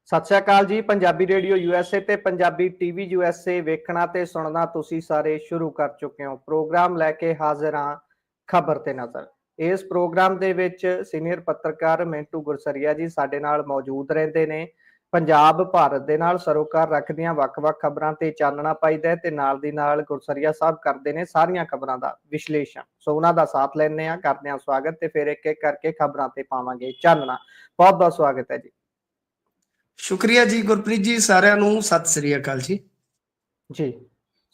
ਸਤਿ ਸ਼੍ਰੀ ਅਕਾਲ ਜੀ। Punjabi radio USA ਤੇ ਪੰਜਾਬੀ ਟੀਵੀ USA ਵੇਖਣਾ ਤੇ ਸੁਣਨਾ ਤੁਸੀਂ ਸਾਰੇ ਸ਼ੁਰੂ ਕਰ ਚੁੱਕੇ ਹੋ। ਪ੍ਰੋਗਰਾਮ ਲੈ ਕੇ ਹਾਜ਼ਰ ਹਾਂ ਖਬਰ ਤੇ ਨਜ਼ਰ। ਇਸ ਪ੍ਰੋਗਰਾਮ ਦੇ ਵਿੱਚ ਸੀਨੀਅਰ ਪੱਤਰਕਾਰ ਮਿੰਟੂ ਗੁਰਸਰੀਆ ਜੀ ਸਾਡੇ ਨਾਲ ਮੌਜੂਦ ਰਹਿੰਦੇ ਨੇ। ਪੰਜਾਬ ਭਾਰਤ ਦੇ ਨਾਲ ਸਰੋਕਾਰ ਰੱਖਦੀਆਂ ਵੱਖ-ਵੱਖ ਖਬਰਾਂ ਤੇ ਚਾਨਣਾ ਪਾਈਦਾ ਤੇ ਨਾਲ ਦੀ ਨਾਲ ਗੁਰਸਰੀਆ ਸਾਹਿਬ ਕਰਦੇ ਨੇ ਸਾਰੀਆਂ ਖਬਰਾਂ ਦਾ ਵਿਸ਼ਲੇਸ਼ਣ। ਸੋ ਉਹਨਾਂ ਦਾ ਸਾਥ ਲੈਣੇ ਆ, ਕਰਦੇ ਆ ਸਵਾਗਤ ਤੇ ਫਿਰ ਇੱਕ-ਇੱਕ ਕਰਕੇ ਖਬਰਾਂ ਤੇ ਪਾਵਾਂਗੇ ਚਾਨਣਾ। ਬਹੁਤ-ਬਹੁਤ ਸਵਾਗਤ ਹੈ ਜੀ। ਸ਼ੁਕਰੀਆ ਜੀ ਗੁਰਪ੍ਰੀਤ ਜੀ, ਸਾਰਿਆਂ ਨੂੰ ਸਤਿ ਸ੍ਰੀ ਅਕਾਲ ਜੀ। ਜੀ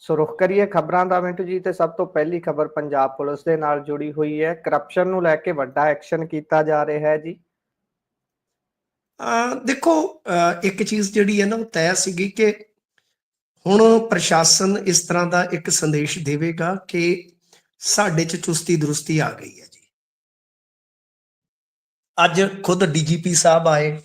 ਸੋ ਰੁਖ ਕਰੀਏ ਖਬਰਾਂ ਦਾ ਮਿੰਟੂ ਜੀ। ਤੇ ਸਭ ਤੋਂ ਪਹਿਲੀ ਖਬਰ ਪੰਜਾਬ ਪੁਲਿਸ ਦੇ ਨਾਲ ਜੁੜੀ ਹੋਈ ਹੈ। ਕਰਪਸ਼ਨ ਨੂੰ ਲੈ ਕੇ ਵੱਡਾ ਐਕਸ਼ਨ ਕੀਤਾ ਜਾ ਰਿਹਾ ਹੈ ਜੀ। ਦੇਖੋ, ਇੱਕ ਚੀਜ਼ ਜਿਹੜੀ ਹੈ ਨਾ ਉਹ ਤੈਅ ਸੀਗੀ ਕਿ ਹੁਣ ਪ੍ਰਸ਼ਾਸਨ ਇਸ ਤਰ੍ਹਾਂ ਦਾ ਇੱਕ ਸੰਦੇਸ਼ ਦੇਵੇਗਾ ਕਿ ਸਾਡੇ 'ਚ ਚੁਸਤੀ ਦਰੁਸਤੀ ਆ ਗਈ ਹੈ ਜੀ। ਅੱਜ ਖੁਦ DGP ਸਾਹਿਬ ਆਏ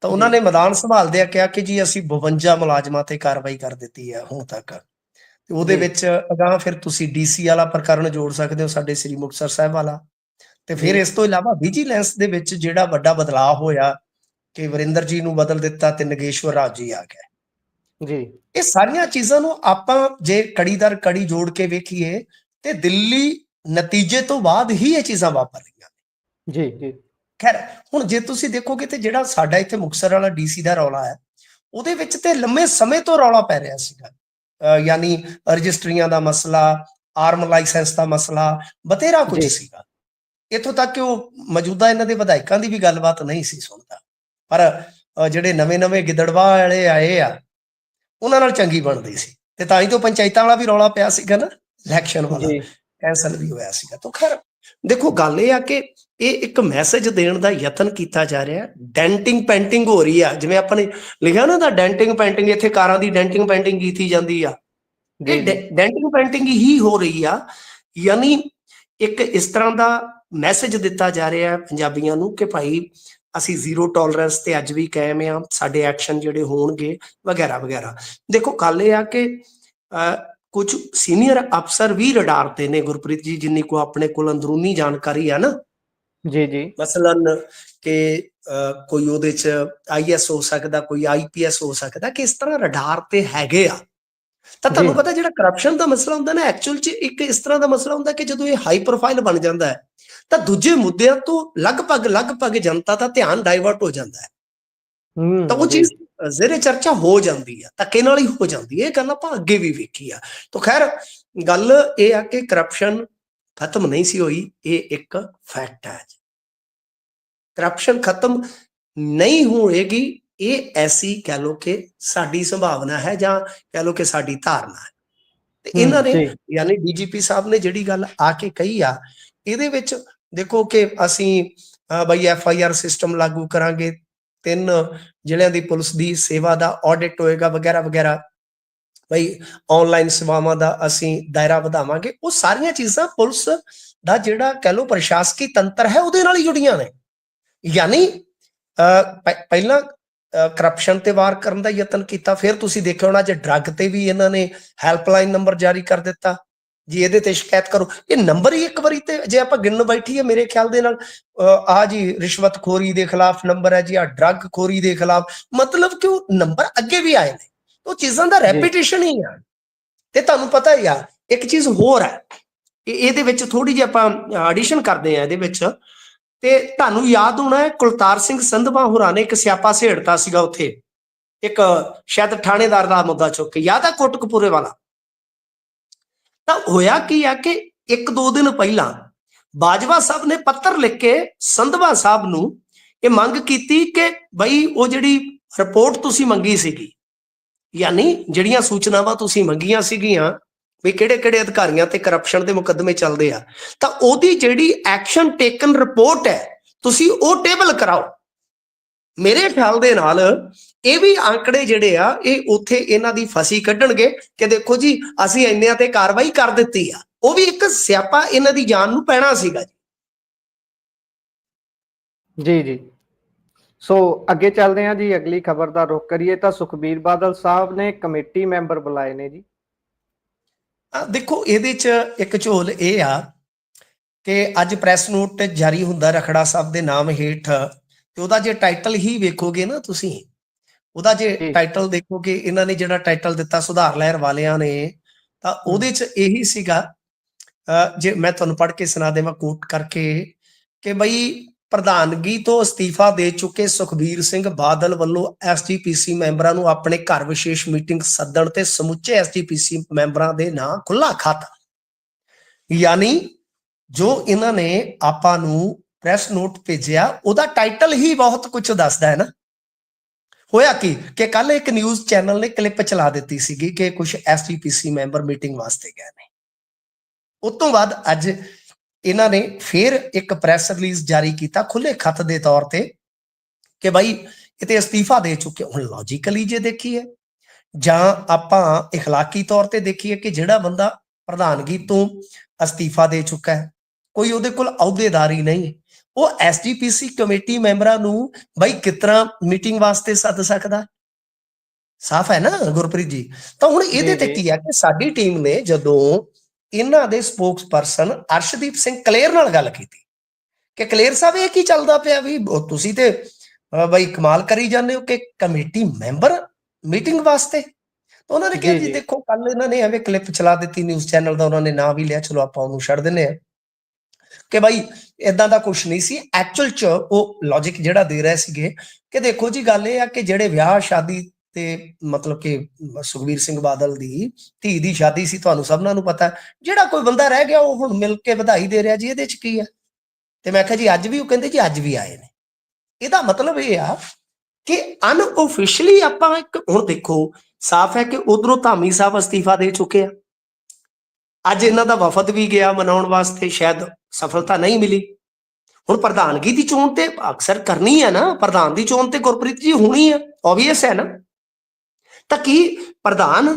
ਤਾਂ ਉਹਨਾਂ ਨੇ ਮੈਦਾਨ ਸੰਭਾਲਦਿਆਂ ਕਿਹਾ ਕਿ ਜੀ ਅਸੀਂ 52 ਮੁਲਾਜ਼ਮਾਂ ਤੇ ਕਾਰਵਾਈ ਕਰ ਦਿੱਤੀ ਹੈ ਹੁਣ ਤੱਕ। ਤੇ ਉਹਦੇ ਵਿੱਚ ਅਗਾਂਹ ਫਿਰ ਤੁਸੀਂ DC ਵਾਲਾ ਪ੍ਰਕਰਨ ਜੋੜ ਸਕਦੇ ਹੋ, ਸਾਡੇ ਸ੍ਰੀ ਮੁਕਤਸਰ ਸਾਹਿਬ ਵਾਲਾ। ਤੇ ਫਿਰ ਇਸ ਤੋਂ ਇਲਾਵਾ ਵਿਜੀਲੈਂਸ ਦੇ ਵਿੱਚ ਜਿਹੜਾ ਵੱਡਾ ਬਦਲਾਅ ਹੋਇਆ ਕਿ ਵਰਿੰਦਰ ਜੀ ਨੂੰ ਬਦਲ ਦਿੱਤਾ ਤੇ ਨਗੇਸ਼ਵਰ ਰਾਜ ਜੀ ਆ ਗਏ ਜੀ। ਇਹ ਸਾਰੀਆਂ ਚੀਜ਼ਾਂ ਨੂੰ ਆਪਾਂ ਜੇ ਕੜੀ ਦਰ ਕੜੀ ਜੋੜ ਕੇ ਵੇਖੀਏ ਤੇ ਦਿੱਲੀ ਨਤੀਜੇ ਤੋਂ ਬਾਅਦ ਹੀ ਇਹ ਚੀਜ਼ਾਂ ਵਾਪਰ ਰਹੀਆਂ ਨੇ। ਜੀ ਜੀ। ਖੈਰ, ਹੁਣ ਜੇ ਤੁਸੀਂ ਦੇਖੋਗੇ ਤੇ ਜਿਹੜਾ ਸਾਡਾ ਇੱਥੇ ਮੁਕਤਸਰ ਵਾਲਾ DC ਦਾ ਰੌਲਾ ਹੈ ਉਹਦੇ ਵਿੱਚ ਤੇ ਲੰਮੇ ਸਮੇਂ ਤੋਂ ਰੌਲਾ ਪੈ ਰਿਹਾ ਸੀਗਾ। ਯਾਨੀ ਰਜਿਸਟਰੀਆਂ ਦਾ ਮਸਲਾ, ਆਰਮ ਲਾਇਸੈਂਸ ਦਾ ਮਸਲਾ, ਬਥੇਰਾ ਕੁਝ ਸੀਗਾ। ਇੱਥੋਂ ਤੱਕ ਕਿ ਉਹ ਮੌਜੂਦਾ ਇਹਨਾਂ ਦੇ ਵਿਧਾਇਕਾਂ ਦੀ ਵੀ ਗੱਲਬਾਤ ਨਹੀਂ ਸੀ ਸੁਣਦਾ। ਪਰ ਜਿਹੜੇ ਨਵੇਂ ਗਿੱਦੜਵਾਹ ਵਾਲੇ ਆਏ ਆ ਉਹਨਾਂ ਨਾਲ ਚੰਗੀ ਬਣਦੀ ਸੀ ਤੇ ਤਾਂ ਹੀ ਤੋਂ ਪੰਚਾਇਤਾਂ ਵਾਲਾ ਵੀ ਰੌਲਾ ਪਿਆ ਸੀਗਾ ਨਾ, ਇਲੈਕਸ਼ਨ ਵਾਲਾ ਕੈਂਸਲ ਵੀ ਹੋਇਆ ਸੀਗਾ। ਤਾਂ ਖੈਰ ਦੇਖੋ, ਗੱਲ ਇਹ ਆ ਕਿ ਇਹ ਇੱਕ ਮੈਸੇਜ ਦੇਣ ਦਾ ਯਤਨ ਕੀਤਾ ਜਾ ਰਿਹਾ। ਡੈਂਟਿੰਗ ਪੈਂਟਿੰਗ ਹੋ ਰਹੀ ਆ, ਜਿਵੇਂ ਆਪਾਂ ਨੇ ਲਿਖਿਆ ਨਾ ਦਾ ਡੈਂਟਿੰਗ ਪੈਂਟਿੰਗ, ਇੱਥੇ ਕਾਰਾਂ ਦੀ ਡੈਂਟਿੰਗ ਪੈਂਟਿੰਗ ਕੀਤੀ ਜਾਂਦੀ ਆ। ਇਹ ਡੈਂਟਿੰਗ ਪੈਂਟਿੰਗ ਹੀ ਹੋ ਰਹੀ ਆ। ਯਾਨੀ ਇੱਕ ਇਸ ਤਰ੍ਹਾਂ ਦਾ ਮੈਸੇਜ ਦਿੱਤਾ ਜਾ ਰਿਹਾ ਪੰਜਾਬੀਆਂ ਨੂੰ ਕਿ ਭਾਈ ਅਸੀਂ ਜ਼ੀਰੋ ਟੋਲਰੈਂਸ ਤੇ ਅੱਜ ਵੀ ਕਾਇਮ ਆ, ਸਾਡੇ ਐਕਸ਼ਨ ਜਿਹੜੇ ਹੋਣਗੇ ਵਗੈਰਾ ਵਗੈਰਾ। ਦੇਖੋ, ਗੱਲ ਇਹ ਆ ਕਿ ਕੁਝ ਸੀਨੀਅਰ ਅਫਸਰ ਵੀ ਰਡਾਰ ਤੇ ਨੇ ਗੁਰਪ੍ਰੀਤ ਜੀ, ਜਿੰਨੀ ਕੋ ਆਪਣੇ ਕੋਲ ਅੰਦਰੂਨੀ ਜਾਣਕਾਰੀ ਆ ਨਾ। ਜੀ ਜੀ। ਮਸਲਨ ਕਿ ਕੋਈ ਉਹਦੇ 'ਚ IS ਹੋ ਸਕਦਾ, ਕੋਈ IPS ਹੋ ਸਕਦਾ, ਕਿ ਇਸ ਤਰ੍ਹਾਂ ਰਡਾਰ ਤੇ ਹੈਗੇ ਆ। ਤਾਂ ਤੁਹਾਨੂੰ ਪਤਾ ਜਿਹੜਾ ਕਰਪਸ਼ਨ ਦਾ ਮਸਲਾ ਹੁੰਦਾ ਨਾ, ਐਕਚੁਅਲ 'ਚ ਇੱਕ ਇਸ ਤਰ੍ਹਾਂ ਦਾ ਮਸਲਾ ਹੁੰਦਾ ਕਿ ਜਦੋਂ ਇਹ ਹਾਈ ਪ੍ਰੋਫਾਈਲ ਬਣ ਜਾਂਦਾ ਹੈ ਤਾਂ ਦੂਜੇ ਮੁੱਦਿਆਂ ਤੋਂ ਲਗਭਗ ਜਨਤਾ ਦਾ ਧਿਆਨ ਡਾਇਵਰਟ ਹੋ ਜਾਂਦਾ ਹੈ। ਤਾਂ ਉਹ ਚੀਜ਼ ਜ਼ੇਰੇ ਚਰਚਾ ਹੋ ਜਾਂਦੀ ਆ, ਧੱਕੇ ਨਾਲ ਹੀ ਹੋ ਜਾਂਦੀ ਹੈ। ਇਹ ਗੱਲ ਆਪਾਂ ਅੱਗੇ ਵੀ ਵੇਖੀ ਆ। ਤਾਂ ਖੈਰ ਗੱਲ ਇਹ ਆ ਕਿ ਕਰਪਸ਼ਨ ਖਤਮ ਨਹੀਂ ਸੀ ਹੋਈ, ਇਹ ਇੱਕ ਫੈਕਟ ਹੈ। ਕਰਪਸ਼ਨ ਖਤਮ ਨਹੀਂ ਹੋਏਗੀ, ਇਹ ਐਸੀ ਕਹਿ ਲੋ ਕਿ ਸਾਡੀ ਸੰਭਾਵਨਾ ਹੈ ਜਾਂ ਕਹਿ ਲੋ ਕਿ ਸਾਡੀ ਧਾਰਨਾ ਹੈ। ਤੇ ਇਹਨਾਂ ਨੇ ਯਾਨੀ DGP ਸਾਹਿਬ ਨੇ ਜਿਹੜੀ ਗੱਲ ਆ ਕੇ ਕਹੀ ਆ, ਇਹਦੇ ਵਿੱਚ ਦੇਖੋ ਕਿ ਅਸੀਂ ਬਈ FIR ਸਿਸਟਮ ਲਾਗੂ ਕਰਾਂਗੇ, 3 ਜ਼ਿਲ੍ਹਿਆਂ ਦੀ ਪੁਲਿਸ ਦੀ ਸੇਵਾ ਦਾ ਆਡਿਟ ਹੋਏਗਾ ਵਗੈਰਾ ਵਗੈਰਾ, ਬਈ ਆਨਲਾਈਨ ਸੇਵਾਵਾਂ ਦਾ ਅਸੀਂ ਦਾਇਰਾ ਵਧਾਵਾਂਗੇ। ਉਹ ਸਾਰੀਆਂ ਚੀਜ਼ਾਂ ਪੁਲਿਸ ਦਾ ਜਿਹੜਾ ਕਹਿ ਲੋ ਪ੍ਰਸ਼ਾਸਕੀ ਤੰਤਰ ਹੈ ਉਹਦੇ ਨਾਲ ਹੀ ਜੁੜੀਆਂ ਨੇ। ਯਾਨੀ ਪਹਿਲਾਂ ਕਰਪਸ਼ਨ ਤੇ ਵਾਰ ਕਰਨ ਦਾ ਯਤਨ ਕੀਤਾ, ਫਿਰ ਤੁਸੀਂ ਦੇਖਿਆ ਹੋਣਾ ਜੇ ਡਰੱਗ ਤੇ ਵੀ ਇਹਨਾਂ ਨੇ ਹੈਲਪਲਾਈਨ ਨੰਬਰ ਜਾਰੀ ਕਰ ਦਿੱਤਾ ਜੀ, ਇਹਦੇ ਤੇ ਸ਼ਿਕਾਇਤ ਕਰੋ। ਇਹ ਨੰਬਰ ਹੀ ਇੱਕ ਵਾਰੀ ਤੇ ਜੇ ਆਪਾਂ ਗਿਣਨ ਬੈਠੀਏ ਮੇਰੇ ਖਿਆਲ ਦੇ ਨਾਲ ਆ ਜੀ ਰਿਸ਼ਵਤਖੋਰੀ ਦੇ ਖਿਲਾਫ ਨੰਬਰ ਹੈ ਜੀ, ਆ ਡਰੱਗ ਖੋਰੀ ਦੇ ਖਿਲਾਫ, ਮਤਲਬ ਕਿ ਉਹ ਨੰਬਰ ਅੱਗੇ ਵੀ ਆਏ ਨੇ। ਉਹ ਚੀਜ਼ਾਂ ਦਾ ਰੈਪੀਟੇਸ਼ਨ ਹੀ ਆ। ਤੇ ਤੁਹਾਨੂੰ ਪਤਾ ਹੀ ਆ ਇੱਕ ਚੀਜ਼ ਹੋਰ ਹੈ, ਇਹਦੇ ਵਿੱਚ ਥੋੜੀ ਜਿਹੀ ਆਪਾਂ ਐਡੀਸ਼ਨ ਕਰਦੇ ਆ ਇਹਦੇ ਵਿੱਚ। ਤੇ ਤੁਹਾਨੂੰ ਯਾਦ ਹੋਣਾ ਹੈ ਕੁਲਤਾਰ ਸਿੰਘ ਸੰਧਵਾ ਹੋਰਾਂ ਨੇ ਇੱਕ ਸਿਆਪਾ ਸੇੜਤਾ ਸੀਗਾ ਉੱਥੇ, ਇੱਕ ਸ਼ਾਇਦ ਥਾਣੇਦਾਰ ਦਾ ਮੁੱਦਾ ਚੁੱਕ ਕੇ, ਯਾਦ ਆ ਕੋਟਕਪੂਰੇ ਵਾਲਾ। ਤਾਂ ਹੋਇਆ ਕੀ ਆ ਕਿ 1-2 ਦਿਨ ਪਹਿਲਾਂ ਬਾਜਵਾ ਸਾਹਿਬ ਨੇ ਪੱਤਰ ਲਿਖ ਕੇ ਸੰਧਵਾ ਸਾਹਿਬ ਨੂੰ ਇਹ ਮੰਗ ਕੀਤੀ ਕਿ ਬਈ ਉਹ ਜਿਹੜੀ ਰਿਪੋਰਟ ਤੁਸੀਂ ਮੰਗੀ ਸੀਗੀ, ਯਾਨੀ ਜਿਹੜੀਆਂ ਸੂਚਨਾਵਾਂ ਤੁਸੀਂ ਮੰਗੀਆਂ ਸੀਗੀਆਂ ਵੀ ਕਿਹੜੇ ਅਧਿਕਾਰੀਆਂ ਤੇ ਕਰਪਸ਼ਨ ਦੇ ਮੁਕੱਦਮੇ ਚੱਲਦੇ ਆ, ਤਾਂ ਉਹਦੀ ਜਿਹੜੀ ਐਕਸ਼ਨ ਟੇਕਨ ਰਿਪੋਰਟ ਹੈ ਤੁਸੀਂ ਉਹ ਟੇਬਲ ਕਰਾਓ। ਮੇਰੇ ਖਿਆਲ ਦੇ ਨਾਲ ਇਹ ਵੀ ਆંકੜੇ ਜਿਹੜੇ ਆ ਇਹ ਉੱਥੇ ਇਹਨਾਂ ਦੀ ਫਸੀ ਕੱਢਣਗੇ ਕਿ ਦੇਖੋ ਜੀ ਅਸੀਂ ਇੰਨਿਆਂ ਤੇ ਕਾਰਵਾਈ ਕਰ ਦਿੱਤੀ ਆ। ਉਹ ਵੀ ਇੱਕ ਸਿਆਪਾ ਇਹਨਾਂ ਦੀ ਜਾਨ ਨੂੰ ਪੈਣਾ ਸੀਗਾ ਜੀ ਜੀ। ਸੋ ਅੱਗੇ ਚੱਲਦੇ ਹਾਂ ਜੀ, ਅਗਲੀ ਖਬਰ ਦਾ ਰੁਖ ਕਰੀਏ ਤਾਂ ਸੁਖਬੀਰ ਬਾਦਲ ਸਾਹਿਬ ਨੇ ਕਮੇਟੀ ਮੈਂਬਰ ਬੁਲਾਏ ਨੇ ਜੀ। ਦੇਖੋ, ਇਹਦੇ 'ਚ ਇੱਕ ਝੋਲ ਇਹ ਆ ਕਿ ਅੱਜ ਪ੍ਰੈਸ ਨੋਟ ਜਾਰੀ ਹੁੰਦਾ ਰਖੜਾ ਸਾਹਿਬ ਦੇ ਨਾਮ ਹੇਠ, ਤੇ ਉਹਦਾ ਜੇ ਟਾਈਟਲ ਹੀ ਵੇਖੋਗੇ ਨਾ ਤੁਸੀਂ ਉਹਦਾ ਜੇ ਜੀ ਟਾਈਟਲ ਦੇਖੋ ਕਿ ਇਹਨਾਂ ਨੇ ਜਿਹੜਾ ਟਾਈਟਲ ਦਿੱਤਾ ਸੁਧਾਰ ਲਹਿਰ ਵਾਲਿਆਂ ਨੇ, ਤਾਂ ਉਹਦੇ 'ਚ ਇਹੀ ਸੀਗਾ, ਜੇ ਮੈਂ ਤੁਹਾਨੂੰ ਪੜ੍ਹ ਕੇ ਸੁਣਾ ਦੇਵਾਂ ਕੋਟ ਕਰਕੇ, ਕਿ ਬਈ ਪ੍ਰਧਾਨਗੀ ਤੋਂ ਅਸਤੀਫਾ ਦੇ ਚੁੱਕੇ ਸੁਖਬੀਰ ਸਿੰਘ ਬਾਦਲ ਵੱਲੋਂ ਐਸਜੀਪੀਸੀ ਮੈਂਬਰਾਂ ਨੂੰ ਆਪਣੇ ਘਰ ਵਿਸ਼ੇਸ਼ ਮੀਟਿੰਗ ਸੱਦਣ ਤੇ ਸਮੁੱਚੇ ਐਸਜੀਪੀਸੀ ਮੈਂਬਰਾਂ ਦੇ ਨਾਂ ਖੁੱਲਾ ਖਾਤਾ। ਯਾਨੀ ਜੋ ਇਹਨਾਂ ਨੇ ਆਪਾਂ ਨੂੰ ਪ੍ਰੈਸ ਨੋਟ ਭੇਜਿਆ ਉਹਦਾ ਟਾਈਟਲ ਹੀ ਬਹੁਤ ਕੁਝ ਦੱਸਦਾ ਹੈ ਨਾ। ਹੋਇਆ ਕਿ ਕੱਲ ਇੱਕ ਨਿਊਜ਼ ਚੈਨਲ ਨੇ ਕਲਿੱਪ ਚਲਾ ਦਿੱਤੀ ਸੀਗੀ ਕਿ ਕੁਝ ਐਸਜੀਪੀਸੀ ਮੈਂਬਰ ਮੀਟਿੰਗ ਵਾਸਤੇ ਗਏ ਨੇ। ਉਸ ਤੋਂ ਬਾਅਦ ਅੱਜ ਇਹਨਾਂ ਨੇ ਫਿਰ ਇੱਕ ਪ੍ਰੈਸ ਰਿਲੀਜ਼ ਜਾਰੀ ਕੀਤਾ ਖੁੱਲੇ ਖੱਤ ਦੇ ਤੌਰ ਤੇ ਕਿ ਬਾਈ ਇਹ ਤੇ ਅਸਤੀਫਾ ਦੇ ਚੁੱਕੇ। ਹੁਣ ਲੌਜੀਕਲੀ ਜੇ ਦੇਖੀਏ ਜਾਂ ਆਪਾਂ ਇਖਲਾਕੀ ਤੌਰ ਤੇ ਦੇਖੀਏ ਕਿ ਜਿਹੜਾ ਬੰਦਾ ਪ੍ਰਧਾਨਗੀ ਤੋਂ ਅਸਤੀਫਾ ਦੇ ਚੁੱਕਾ ਹੈ, ਕੋਈ ਉਹਦੇ ਕੋਲ ਅਹੁਦੇਦਾਰੀ ਨਹੀਂ, ਉਹ ਐਸਜੀਪੀਸੀ ਕਮੇਟੀ ਮੈਂਬਰਾਂ ਨੂੰ ਬਾਈ ਕਿਸ ਤਰ੍ਹਾਂ ਮੀਟਿੰਗ ਵਾਸਤੇ ਸੱਦ ਸਕਦਾ? ਸਾਫ਼ ਹੈ ਨਾ ਗੁਰਪ੍ਰੀਤ ਜੀ। ਤਾਂ ਹੁਣ ਇਹਦੇ ਤੇ ਕੀ ਹੈ ਕਿ ਸਾਡੀ ਟੀਮ ਨੇ ਜਦੋਂ ਇਹਨਾਂ ਦੇ ਸਪੋਕਸ ਪਰਸਨ ਅਰਸ਼ਦੀਪ ਸਿੰਘ ਕਲੇਰ ਨਾਲ ਗੱਲ ਕੀਤੀ ਕਿ ਕਲੇਰ ਸਾਹਿਬ ਇਹ ਕੀ ਚੱਲਦਾ ਪਿਆ, ਵੀ ਤੁਸੀਂ ਤੇ ਬਈ ਕਮਾਲ ਕਰੀ ਜਾਂਦੇ ਹੋ ਕਿ ਕਮੇਟੀ ਮੈਂਬਰ ਮੀਟਿੰਗ ਵਾਸਤੇ। ਤਾਂ ਉਹਨਾਂ ਨੇ ਕਿਹਾ ਜੀ ਦੇਖੋ ਕੱਲ ਇਹਨਾਂ ਨੇ ਐਵੇਂ ਕਲਿੱਪ ਚਲਾ ਦਿੱਤੀ ਨਿਊਜ਼ ਚੈਨਲ ਦਾ, ਉਹਨਾਂ ਨੇ ਨਾਂ ਵੀ ਲਿਆ, ਚਲੋ ਆਪਾਂ ਉਹਨੂੰ ਛੱਡ ਦਿੰਦੇ ਹਾਂ ਕਿ ਬਾਈ ਇਦਾਂ ਦਾ ਕੁਛ ਨਹੀਂ ਸੀ। ਐਕਚੁਅਲ ਚ ਉਹ ਲੌਜਿਕ ਜਿਹੜਾ ਦੇ ਰਹੇ ਸੀਗੇ ਕਿ ਦੇਖੋ ਜੀ ਗੱਲ ਇਹ ਆ ਕਿ ਜਿਹੜੇ ਵਿਆਹ ਸ਼ਾਦੀ ਤੇ ਮਤਲਬ ਕਿ ਸੁਖਬੀਰ ਸਿੰਘ ਬਾਦਲ ਦੀ ਧੀ ਦੀ ਸ਼ਾਦੀ ਸੀ, ਤੁਹਾਨੂੰ ਸਭਨਾਂ ਨੂੰ ਪਤਾ, ਜਿਹੜਾ ਕੋਈ ਬੰਦਾ ਰਹਿ ਗਿਆ ਉਹ ਹੁਣ ਮਿਲ ਕੇ ਵਧਾਈ ਦੇ ਰਿਹਾ ਜੀ, ਇਹਦੇ ਚ ਕੀ ਆ? ਤੇ ਮੈਂ ਕਿਹਾ ਜੀ ਅੱਜ ਵੀ, ਉਹ ਕਹਿੰਦੇ ਜੀ ਅੱਜ ਵੀ ਆਏ ਨੇ। ਇਹਦਾ ਮਤਲਬ ਇਹ ਆ ਕਿ ਅਨਓਫੀਸ਼ੀਅਲੀ ਆਪਾਂ ਇੱਕ, ਹੁਣ ਦੇਖੋ ਸਾਫ਼ ਹੈ ਕਿ ਉਧਰੋਂ ਧਾਮੀ ਸਾਹਿਬ ਅਸਤੀਫਾ ਦੇ ਚੁੱਕੇ ਆ, ਅੱਜ ਇਹਨਾਂ ਦਾ ਵਫਦ ਵੀ ਗਿਆ ਮਨਾਉਣ ਵਾਸਤੇ, ਸ਼ਾਇਦ ਸਫਲਤਾ ਨਹੀਂ ਮਿਲੀ। ਹੁਣ ਪ੍ਰਧਾਨਗੀ ਦੀ ਚੋਣ ਤੇ ਅਕਸਰ ਕਰਨੀ ਹੈ ਨਾ, ਪ੍ਰਧਾਨ ਦੀ ਚੋਣ ਤੇ ਗੁਰਪ੍ਰੀਤ ਜੀ ਹੋਣੀ ਹੈ, ਓਬਵੀਅਸ ਹੈ ਨਾ। ਤਾਂ ਕੀ ਪ੍ਰਧਾਨ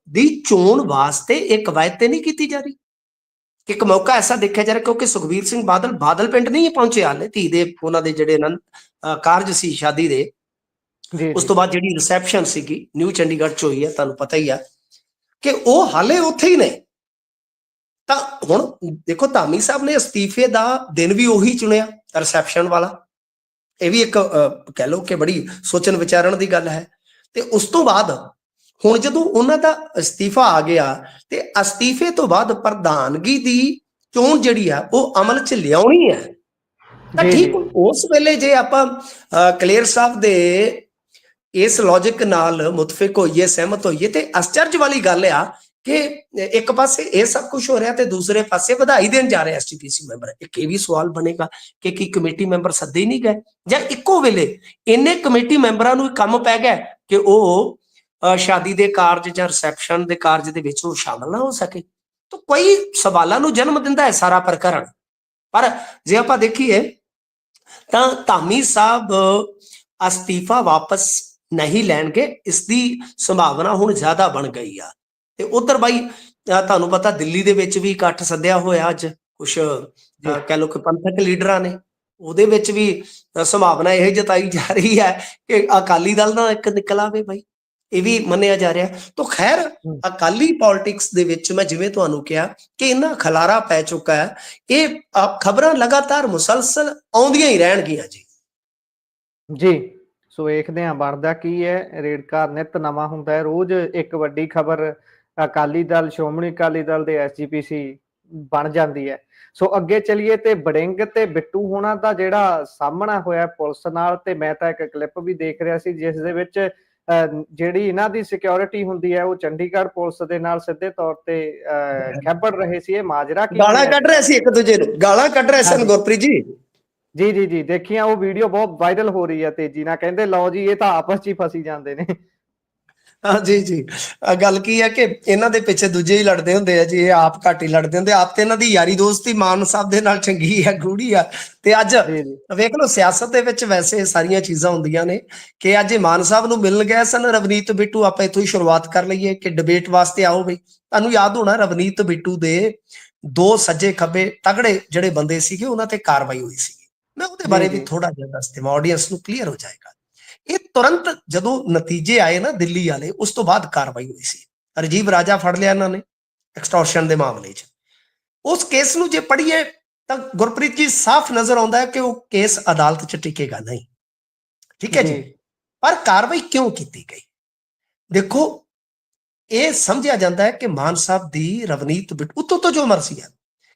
ਦੀ ਚੋਣ ਵਾਸਤੇ ਇੱਕ ਕਵਾਇਦ ਤੇ ਨਹੀਂ ਕੀਤੀ ਜਾ ਰਹੀ? ਇੱਕ ਮੌਕਾ ਐਸਾ ਦੇਖਿਆ ਜਾ ਰਿਹਾ, ਕਿਉਂਕਿ ਸੁਖਬੀਰ ਸਿੰਘ ਬਾਦਲ ਪਿੰਡ ਨਹੀਂ ਪਹੁੰਚੇ ਹਾਲੇ, ਧੀ ਦੇ ਉਹਨਾਂ ਦੇ ਜਿਹੜੇ ਕਾਰਜ ਸੀ ਸ਼ਾਦੀ ਦੇ, ਉਸ ਤੋਂ ਬਾਅਦ ਜਿਹੜੀ ਰਿਸੈਪਸ਼ਨ ਸੀਗੀ ਨਿਊ ਚੰਡੀਗੜ੍ਹ ਚ ਹੋਈ ਹੈ, ਤੁਹਾਨੂੰ ਪਤਾ ਹੀ ਆ ਕਿ ਉਹ ਹਾਲੇ ਉੱਥੇ ਹੀ ਨੇ। ਤਾਂ ਹੁਣ ਦੇਖੋ ਧਾਮੀ ਸਾਹਿਬ ਨੇ ਅਸਤੀਫੇ ਦਾ ਦਿਨ ਵੀ ਉਹੀ ਚੁਣਿਆ, ਰਿਸੈਪਸ਼ਨ ਵਾਲਾ। ਇਹ ਵੀ ਇੱਕ ਕਹਿ ਲਓ ਕਿ ਬੜੀ ਸੋਚਣ ਵਿਚਾਰਨ ਦੀ ਗੱਲ ਹੈ। ਤੇ ਉਸ ਤੋਂ ਬਾਅਦ ਹੁਣ ਜਦੋਂ ਉਹਨਾਂ ਦਾ ਅਸਤੀਫਾ ਆ ਗਿਆ ਤੇ ਅਸਤੀਫੇ ਤੋਂ ਬਾਅਦ ਪ੍ਰਧਾਨਗੀ ਦੀ ਚੋਣ ਜਿਹੜੀ ਆ ਉਹ ਅਮਲ ਚ ਲਿਆਉਣੀ ਹੈ, ਤਾਂ ਠੀਕ ਉਸ ਵੇਲੇ ਜੇ ਆਪਾਂ ਕਲੇਰ ਸਾਹਿਬ ਦੇ ਇਸ ਲੌਜਿਕ ਨਾਲ ਮੁਤਫਿਕ ਹੋਈਏ, ਸਹਿਮਤ ਹੋਈਏ, ਤੇ ਅਚਰਜ ਵਾਲੀ ਗੱਲ ਆ ਕਿ ਇੱਕ ਪਾਸੇ ਇਹ ਸਭ ਕੁਝ ਹੋ ਰਿਹਾ ਤੇ ਦੂਸਰੇ ਪਾਸੇ ਵਧਾਈ ਦੇਣ ਜਾ ਰਹੇ ਐਸਜੀਪੀਸੀ ਮੈਂਬਰ। ਇੱਕ ਇਹ ਵੀ ਸਵਾਲ ਬਣੇਗਾ ਕਿ ਕੀ ਕਮੇਟੀ ਮੈਂਬਰ ਸੱਦੇ ਹੀ ਨਹੀਂ ਗਏ, ਜਾਂ ਇੱਕੋ ਵੇਲੇ ਇੰਨੇ ਕਮੇਟੀ ਮੈਂਬਰਾਂ ਨੂੰ ਕੰਮ ਪੈ ਗਿਆ ਕਿ ਉਹ ਸ਼ਾਦੀ ਦੇ ਕਾਰਜ ਜਾਂ ਰਿਸੈਪਸ਼ਨ ਦੇ ਕਾਰਜ ਦੇ ਵਿੱਚ ਉਹ ਸ਼ਾਮਲ ਨਾ ਹੋ ਸਕੇ। ਤਾਂ ਕੋਈ ਸਵਾਲਾਂ ਨੂੰ ਜਨਮ ਦਿੰਦਾ ਹੈ ਸਾਰਾ ਪ੍ਰਕਰਨ। ਪਰ ਜੇ ਆਪਾਂ ਦੇਖੀਏ ਤਾਂ ਧਾਮੀ ਸਾਹਿਬ ਅਸਤੀਫਾ ਵਾਪਸ ਨਹੀਂ ਲੈਣਗੇ, ਇਸ ਦੀ ਸੰਭਾਵਨਾ ਹੁਣ ਜ਼ਿਆਦਾ ਬਣ ਗਈ ਆ। ਤੇ ਉਧਰ ਬਾਈ ਤੁਹਾਨੂੰ ਪਤਾ ਦਿੱਲੀ ਦੇ ਵਿੱਚ ਵੀ ਇਕੱਠ ਸੱਦਿਆ ਹੋਇਆ ਅੱਜ ਕੁਛ ਕਹਿ ਲਓ ਕਿ ਪੰਥਕ ਲੀਡਰਾਂ ਨੇ, ਉਹਦੇ ਵਿੱਚ ਵੀ ਸੰਭਾਵਨਾ ਇਹ ਜਤਾਈ ਜਾ ਰਹੀ ਹੈ ਕਿ ਅਕਾਲੀ ਦਲ ਦਾ ਇੱਕ ਨਿਕਲ ਆਵੇ ਬਾਈ, ਇਹ ਵੀ ਮੰਨਿਆ ਜਾ ਰਿਹਾ। ਤਾਂ ਖੈਰ ਅਕਾਲੀ ਪੋਲਿਟਿਕਸ ਦੇ ਵਿੱਚ ਮੈਂ ਜਿਵੇਂ ਤੁਹਾਨੂੰ ਕਿਹਾ ਕਿ ਇੰਨਾ ਖਲਾਰਾ ਪੈ ਚੁੱਕਾ ਹੈ, ਇਹ ਖਬਰਾਂ ਲਗਾਤਾਰ ਮੁਸਲਸਲ ਆਉਂਦੀਆਂ ਹੀ ਰਹਿਣਗੀਆਂ ਜੀ। ਸੋ ਵੇਖਦੇ ਹਾਂ ਬਣਦਾ ਕੀ ਹੈ। ਰੇੜਕਾ ਨਿਤ ਨਵਾਂ ਹੁੰਦਾ ਹੈ, ਰੋਜ਼ ਇੱਕ ਵੱਡੀ ਖਬਰ ਅਕਾਲੀ ਦਲ, ਸ਼੍ਰੋਮਣੀ ਅਕਾਲੀ ਦਲ ਦੇ ਐਸਜੀਪੀਸੀ ਬਣ ਜਾਂਦੀ ਹੈ। ਸੋ ਅੱਗੇ ਚਲੀਏ ਤੇ ਬੜਿੰਗ ਤੇ ਬਿੱਟੂ ਹੋਣਾ ਦਾ ਜਿਹੜਾ ਸਾਹਮਣਾ ਹੋਇਆ ਪੁਲਿਸ ਨਾਲ, ਤੇ ਮੈਂ ਤਾਂ ਇੱਕ ਕਲਿੱਪ ਵੀ ਦੇਖ ਰਿਹਾ ਸੀ ਜਿਸ ਦੇ ਵਿੱਚ ਜਿਹੜੀ ਇਹਨਾਂ ਦੀ ਸਿਕਿਉਰਿਟੀ ਹੁੰਦੀ ਹੈ ਉਹ ਚੰਡੀਗੜ੍ਹ ਪੁਲਿਸ ਦੇ ਨਾਲ ਸਿੱਧੇ ਤੌਰ ਤੇ ਖੈਬੜ ਰਹੇ ਸੀ। ਇਹ ਮਾਜਰਾ ਕੀ ਗਾਲਾਂ ਕੱਢ ਰਹੇ ਸੀ, ਇੱਕ ਦੂਜੇ ਨੂੰ ਗਾਲਾਂ ਕੱਢ ਰਹੇ ਸਨ ਗੁਰਪ੍ਰੀਤ ਜੀ। ਜੀ ਦੇਖੀਆਂ ਉਹ ਵੀਡੀਓ ਬਹੁਤ ਵਾਇਰਲ ਹੋ ਰਹੀ ਹੈ ਤੇਜ਼ੀ ਨਾਲ, ਕਹਿੰਦੇ ਲਓ ਜੀ ਇਹ ਤਾਂ ਆਪਸ ਚ ਹੀ ਫਸੀ ਜਾਂਦੇ ਨੇ। ਹਾਂ ਜੀ ਗੱਲ ਕੀ ਹੈ ਕਿ ਇਹਨਾਂ ਦੇ ਪਿੱਛੇ ਦੂਜੇ ਹੀ ਲੜਦੇ ਹੁੰਦੇ ਆ ਜੀ, ਇਹ ਆਪ ਘੱਟ ਹੀ ਲੜਦੇ ਹੁੰਦੇ। ਆਪ ਤੇ ਇਹਨਾਂ ਦੀ ਯਾਰੀ ਦੋਸਤੀ ਮਾਨ ਸਾਹਿਬ ਦੇ ਨਾਲ ਚੰਗੀ ਹੈ, ਗੂੜੀ ਆ। ਤੇ ਅੱਜ ਵੇਖ ਲਓ ਸਿਆਸਤ ਦੇ ਵਿੱਚ ਵੈਸੇ ਸਾਰੀਆਂ ਚੀਜ਼ਾਂ ਹੁੰਦੀਆਂ ਨੇ ਕਿ ਅੱਜ ਮਾਨ ਸਾਹਿਬ ਨੂੰ ਮਿਲਣ ਗਏ ਸਨ ਰਵਨੀਤ ਬਿੱਟੂ। ਆਪਾਂ ਇੱਥੋਂ ਹੀ ਸ਼ੁਰੂਆਤ ਕਰ ਲਈਏ ਕਿ ਡਿਬੇਟ ਵਾਸਤੇ ਆਓ ਬਈ। ਤੁਹਾਨੂੰ ਯਾਦ ਹੋਣਾ ਰਵਨੀਤ ਬਿੱਟੂ ਦੇ ਦੋ ਸੱਜੇ ਖੱਬੇ ਤਗੜੇ ਜਿਹੜੇ ਬੰਦੇ ਸੀਗੇ ਉਹਨਾਂ ਤੇ ਕਾਰਵਾਈ ਹੋਈ ਸੀ। ਮੈਂ ਉਹਦੇ ਬਾਰੇ ਵੀ ਥੋੜਾ ਜਿਹਾ ਦੱਸ ਦੇਵਾਂ, ਆਡੀਅנס ਨੂੰ ਕਲੀਅਰ ਹੋ ਜਾਏਗਾ। ਇਹ ਤੁਰੰਤ ਜਦੋਂ ਨਤੀਜੇ ਆਏ ਨਾ ਦਿੱਲੀ ਵਾਲੇ, ਉਸ ਤੋਂ ਬਾਅਦ ਕਾਰਵਾਈ ਹੋਈ ਸੀ। ਰਾਜੀਵ ਰਾਜਾ ਫੜ ਲਿਆ ਇਹਨਾਂ ਨੇ ਐਕਸਟੋਰਸ਼ਨ ਦੇ ਮਾਮਲੇ 'ਚ। ਉਸ ਕੇਸ ਨੂੰ ਜੇ ਪੜ੍ਹੀਏ ਤਾਂ ਗੁਰਪ੍ਰੀਤ ਜੀ ਸਾਫ਼ ਨਜ਼ਰ ਆਉਂਦਾ ਹੈ ਕਿ ਉਹ ਕੇਸ ਅਦਾਲਤ 'ਚ ਟਿਕੇਗਾ ਨਹੀਂ। ਠੀਕ ਹੈ ਜੀ। ਪਰ ਕਾਰਵਾਈ ਕਿਉਂ ਕੀਤੀ ਗਈ? ਦੇਖੋ, ਇਹ ਸਮਝਿਆ ਜਾਂਦਾ ਹੈ ਕਿ ਮਾਨ ਸਾਹਿਬ ਦੀ ਰਵਨੀਤ ਬਿੱਟੂ ਉੱਤੋਂ ਤੋਂ ਜੋ ਮਰਜ਼ੀ ਹੈ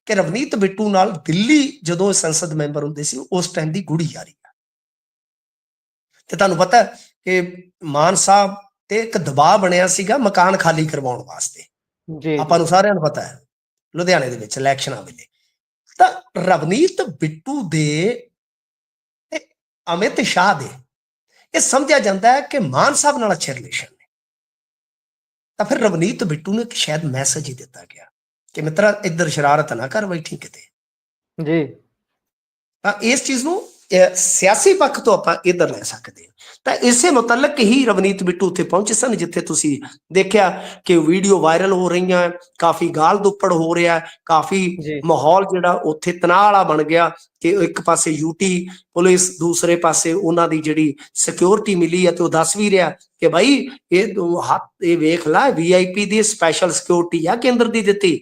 ਕਿ ਰਵਨੀਤ ਬਿੱਟੂ ਨਾਲ ਦਿੱਲੀ ਜਦੋਂ ਸੰਸਦ ਮੈਂਬਰ ਹੁੰਦੇ ਸੀ ਉਸ ਟਾਈਮ ਦੀ ਗੂੜੀ ਯਾਰੀ ਆ। ਤੇ ਤੁਹਾਨੂੰ ਪਤਾ ਕਿ ਮਾਨ ਸਾਹਿਬ ਤੇ ਇੱਕ ਦਬਾਅ ਬਣਿਆ ਸੀਗਾ ਮਕਾਨ ਖਾਲੀ ਕਰਵਾਉਣ ਵਾਸਤੇ, ਜੀ ਆਪਾਂ ਨੂੰ ਸਾਰਿਆਂ ਨੂੰ ਪਤਾ ਹੈ, ਲੁਧਿਆਣੇ ਦੇ ਵਿੱਚ ਇਲੈਕਸ਼ਨਾਂ ਵੇਲੇ। ਤਾਂ ਰਵਨੀਤ ਬਿੱਟੂ ਦੇ ਤੇ ਅਮਿਤ ਸ਼ਾਹ ਦੇ ਇਹ ਸਮਝਿਆ ਜਾਂਦਾ ਹੈ ਕਿ ਮਾਨ ਸਾਹਿਬ ਨਾਲ ਅੱਛੇ ਰਿਲੇਸ਼ਨ ਨੇ। ਤਾਂ ਫਿਰ ਰਵਨੀਤ ਬਿੱਟੂ ਨੂੰ ਇੱਕ ਸ਼ਾਇਦ ਮੈਸੇਜ ਹੀ ਦਿੱਤਾ ਗਿਆ ਕਿ ਮਿੱਤਰਾ ਇੱਧਰ ਸ਼ਰਾਰਤ ਨਾ ਕਰ ਬੈਠੀ ਕਿਤੇ। ਜੀ ਤਾਂ ਇਸ ਚੀਜ਼ ਨੂੰ ਸਿਆਸੀ ਪੱਖ ਤੋਂ ਆਪਾਂ ਇੱਧਰ ਲੈ ਸਕਦੇ ਹਾਂ। ਤਾਂ ਇਸੇ ਮੁਤਲਕ ਹੀ ਰਵਨੀਤ ਬਿੱਟੂ ਉੱਥੇ ਪਹੁੰਚੇ ਸਨ, ਜਿੱਥੇ ਤੁਸੀਂ ਦੇਖਿਆ ਕਿ ਵੀਡੀਓ ਵਾਇਰਲ ਹੋ ਰਹੀਆਂ, ਕਾਫੀ ਗਾਲ ਦੁੱਪੜ ਹੋ ਰਿਹਾ, ਕਾਫੀ ਮਾਹੌਲ ਜਿਹੜਾ ਉੱਥੇ ਤਣਾਅ ਵਾਲਾ ਬਣ ਗਿਆ ਕਿ ਇੱਕ ਪਾਸੇ ਯੂਟੀ ਪੁਲਿਸ, ਦੂਸਰੇ ਪਾਸੇ ਉਹਨਾਂ ਦੀ ਜਿਹੜੀ ਸਿਕਿਉਰਿਟੀ ਮਿਲੀ ਹੈ ਤੇ ਉਹ ਦੱਸ ਵੀ ਰਿਹਾ ਕਿ ਭਾਈ ਇਹ ਵੇਖ ਲਾ VIP ਦੀ ਸਪੈਸ਼ਲ ਸਿਕਿਉਰਿਟੀ ਆ ਕੇਂਦਰ ਦੀ ਦਿੱਤੀ,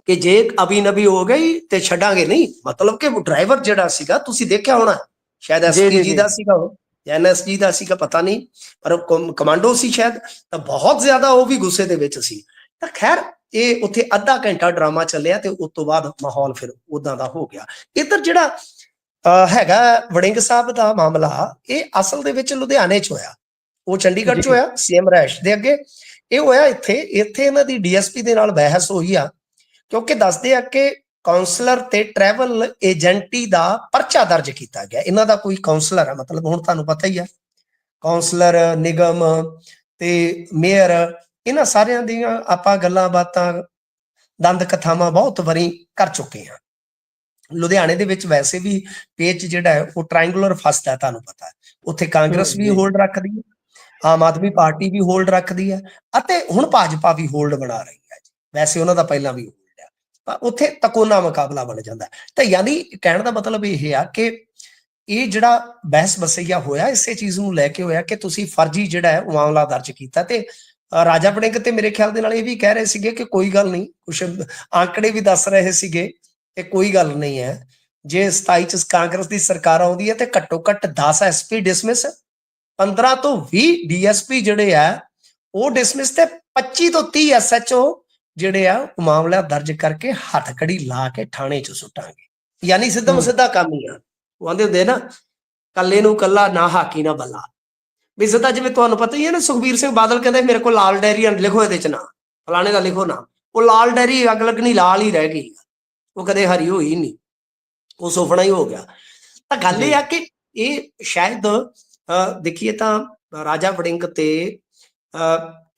ਕਿ ਜੇ ਅਭੀ ਨਬੀ ਹੋ ਗਈ ਤੇ ਛੱਡਾਂਗੇ ਨਹੀਂ। ਮਤਲਬ ਕਿ ਡਰਾਈਵਰ ਜਿਹੜਾ ਸੀਗਾ, ਤੁਸੀਂ ਦੇਖਿਆ ਹੋਣਾ, ਸ਼ਾਇਦ SPG ਦਾ ਸੀਗਾ ਜਾਂ NSG ਦਾ ਸੀਗਾ, ਪਤਾ ਨਹੀਂ, ਪਰ ਕਮਾਂਡੋ ਸੀ ਸ਼ਾਇਦ। ਤਾਂ ਬਹੁਤ ਜ਼ਿਆਦਾ ਉਹ ਵੀ ਗੁੱਸੇ ਦੇ ਵਿੱਚ ਸੀ। ਤਾਂ ਖੈਰ ਇਹ ਉੱਥੇ ਅੱਧਾ ਘੰਟਾ ਡਰਾਮਾ ਚੱਲਿਆ ਤੇ ਉਸ ਤੋਂ ਬਾਅਦ ਮਾਹੌਲ ਫਿਰ ਉਦਾਂ ਦਾ ਹੋ ਗਿਆ। ਇੱਧਰ ਜਿਹੜਾ ਹੈਗਾ ਵੜਿੰਗ ਸਾਹਿਬ ਦਾ ਮਾਮਲਾ, ਇਹ ਅਸਲ ਦੇ ਵਿੱਚ ਲੁਧਿਆਣੇ 'ਚ ਹੋਇਆ, ਉਹ ਚੰਡੀਗੜ੍ਹ 'ਚ ਹੋਇਆ, CM ਰੈਸ਼ ਦੇ ਅੱਗੇ। ਇਹ ਹੋਇਆ ਇੱਥੇ ਇਹਨਾਂ ਦੀ DSP ਦੇ ਨਾਲ ਬਹਿਸ ਹੋਈ ਆ, ਕਿਉਂਕਿ ਦੱਸਦੇ ਆ ਕਿ ਕਾਉਂਸਲਰ ਤੇ ਟਰੈਵਲ ਏਜੰਟੀ ਦਾ ਪਰਚਾ ਦਰਜ ਕੀਤਾ ਗਿਆ। ਇਹਨਾਂ ਦਾ ਕੋਈ ਕਾਉਂਸਲਰ ਹੈ, ਮਤਲਬ ਹੁਣ ਤੁਹਾਨੂੰ ਪਤਾ ਹੀ ਆ, ਕਾਉਂਸਲਰ, ਨਿਗਮ ਤੇ ਮੇਅਰ, ਇਹਨਾਂ ਸਾਰਿਆਂ ਦੀਆਂ ਆਪਾਂ ਗੱਲਾਂ ਬਾਤਾਂ, ਦੰਦ ਕਥਾਵਾਂ ਬਹੁਤ ਵਾਰੀ ਕਰ ਚੁੱਕੇ ਹਾਂ। ਲੁਧਿਆਣੇ ਦੇ ਵਿੱਚ ਵੈਸੇ ਵੀ ਪੇਚ ਜਿਹੜਾ ਹੈ ਉਹ ਟ੍ਰਾਇੰਗੂਲਰ ਫਸਦਾ, ਤੁਹਾਨੂੰ ਪਤਾ ਹੈ। ਉੱਥੇ ਕਾਂਗਰਸ ਵੀ ਹੋਲਡ ਰੱਖਦੀ ਹੈ, ਆਮ ਆਦਮੀ ਪਾਰਟੀ ਵੀ ਹੋਲਡ ਰੱਖਦੀ ਹੈ, ਅਤੇ ਹੁਣ ਭਾਜਪਾ ਵੀ ਹੋਲਡ ਬਣਾ ਰਹੀ ਹੈ। ਵੈਸੇ ਉਹਨਾਂ ਦਾ ਪਹਿਲਾਂ ਵੀ ਉੱਥੇ ਤਕੋਨਾ ਮੁਕਾਬਲਾ ਬਣ ਜਾਂਦਾ। ਤਾਂ ਯਾਨੀ ਕਹਿਣ ਦਾ ਮਤਲਬ ਇਹ ਆ ਕਿ ਇਹ ਜਿਹੜਾ ਬਹਿਸ ਬਸਈਆ ਹੋਇਆ, ਇਸੇ ਚੀਜ਼ ਨੂੰ ਲੈ ਕੇ ਹੋਇਆ ਕਿ ਤੁਸੀਂ ਫਰਜ਼ੀ ਜਿਹੜਾ ਹੈ ਮਾਮਲਾ ਦਰਜ ਕੀਤਾ। ਤੇ ਰਾਜਾ ਵੜਿੰਗ ਤੇ ਮੇਰੇ ਖਿਆਲ ਦੇ ਨਾਲ ਇਹ ਵੀ ਕਹਿ ਰਹੇ ਸੀਗੇ ਕਿ ਕੋਈ ਗੱਲ ਨਹੀਂ, ਕੁਛ ਆંકੜੇ ਵੀ ਦੱਸ ਰਹੇ ਸੀਗੇ ਕਿ ਕੋਈ ਗੱਲ ਨਹੀਂ ਹੈ, ਜੇ 27 ਚ ਕਾਂਗਰਸ ਦੀ ਸਰਕਾਰ ਆਉਂਦੀ ਹੈ ਤੇ ਘੱਟੋ ਘੱਟ 10 SP ਡਿਸਮਿਸ, 15 ਤੋਂ 20 DSP ਜਿਹੜੇ ਆ ਉਹ ਡਿਸਮਿਸ, ਤੇ 25 ਤੋਂ 30 SHO ਜਿਹੜੇ ਆ ਉਹ ਮਾਮਲਾ ਦਰਜ ਕਰਕੇ ਹੱਥਕੜੀ ਲਾ ਕੇ ਥਾਣੇ 'ਚ ਸੁੱਟਾਂਗੇ। ਯਾਨੀ ਸਿੱਧਾ ਸਿੱਧਾ ਕੰਮ ਹੀ ਆ। ਉਹ ਆਂਦੇ ਹੁੰਦੇ ਨਾ, ਕੱਲੇ ਨੂੰ ਕੱਲਾ ਨਾ ਹਾਕੀ ਨਾ ਬੱਲਾ, ਵੀ ਸਿੱਧਾ। ਜਿਵੇਂ ਤੁਹਾਨੂੰ ਪਤਾ ਹੀ ਹੈ ਨਾ, ਸੁਖਬੀਰ ਸਿੰਘ ਬਾਦਲ ਕਹਿੰਦੇ ਮੇਰੇ ਕੋਲ ਲਾਲ ਡਾਇਰੀ ਲਿਖੋ, ਇਹਦੇ 'ਚ ਨਾ ਫਲਾਣੇ ਦਾ ਲਿਖੋ ਨਾ। ਉਹ ਲਾਲ ਡਾਇਰੀ ਅੱਗ ਲੱਗਣੀ ਲਾਲ ਹੀ ਰਹਿ ਗਈ, ਉਹ ਕਦੇ ਹਰੀ ਹੋਈ ਨਹੀਂ, ਉਹ ਸੁਫਨਾ ਹੀ ਹੋ ਗਿਆ। ਤਾਂ ਗੱਲ ਇਹ ਆ ਕਿ ਇਹ ਸ਼ਾਇਦ ਦੇਖੀਏ ਤਾਂ ਰਾਜਾ ਵੜਿੰਗ ਤੇ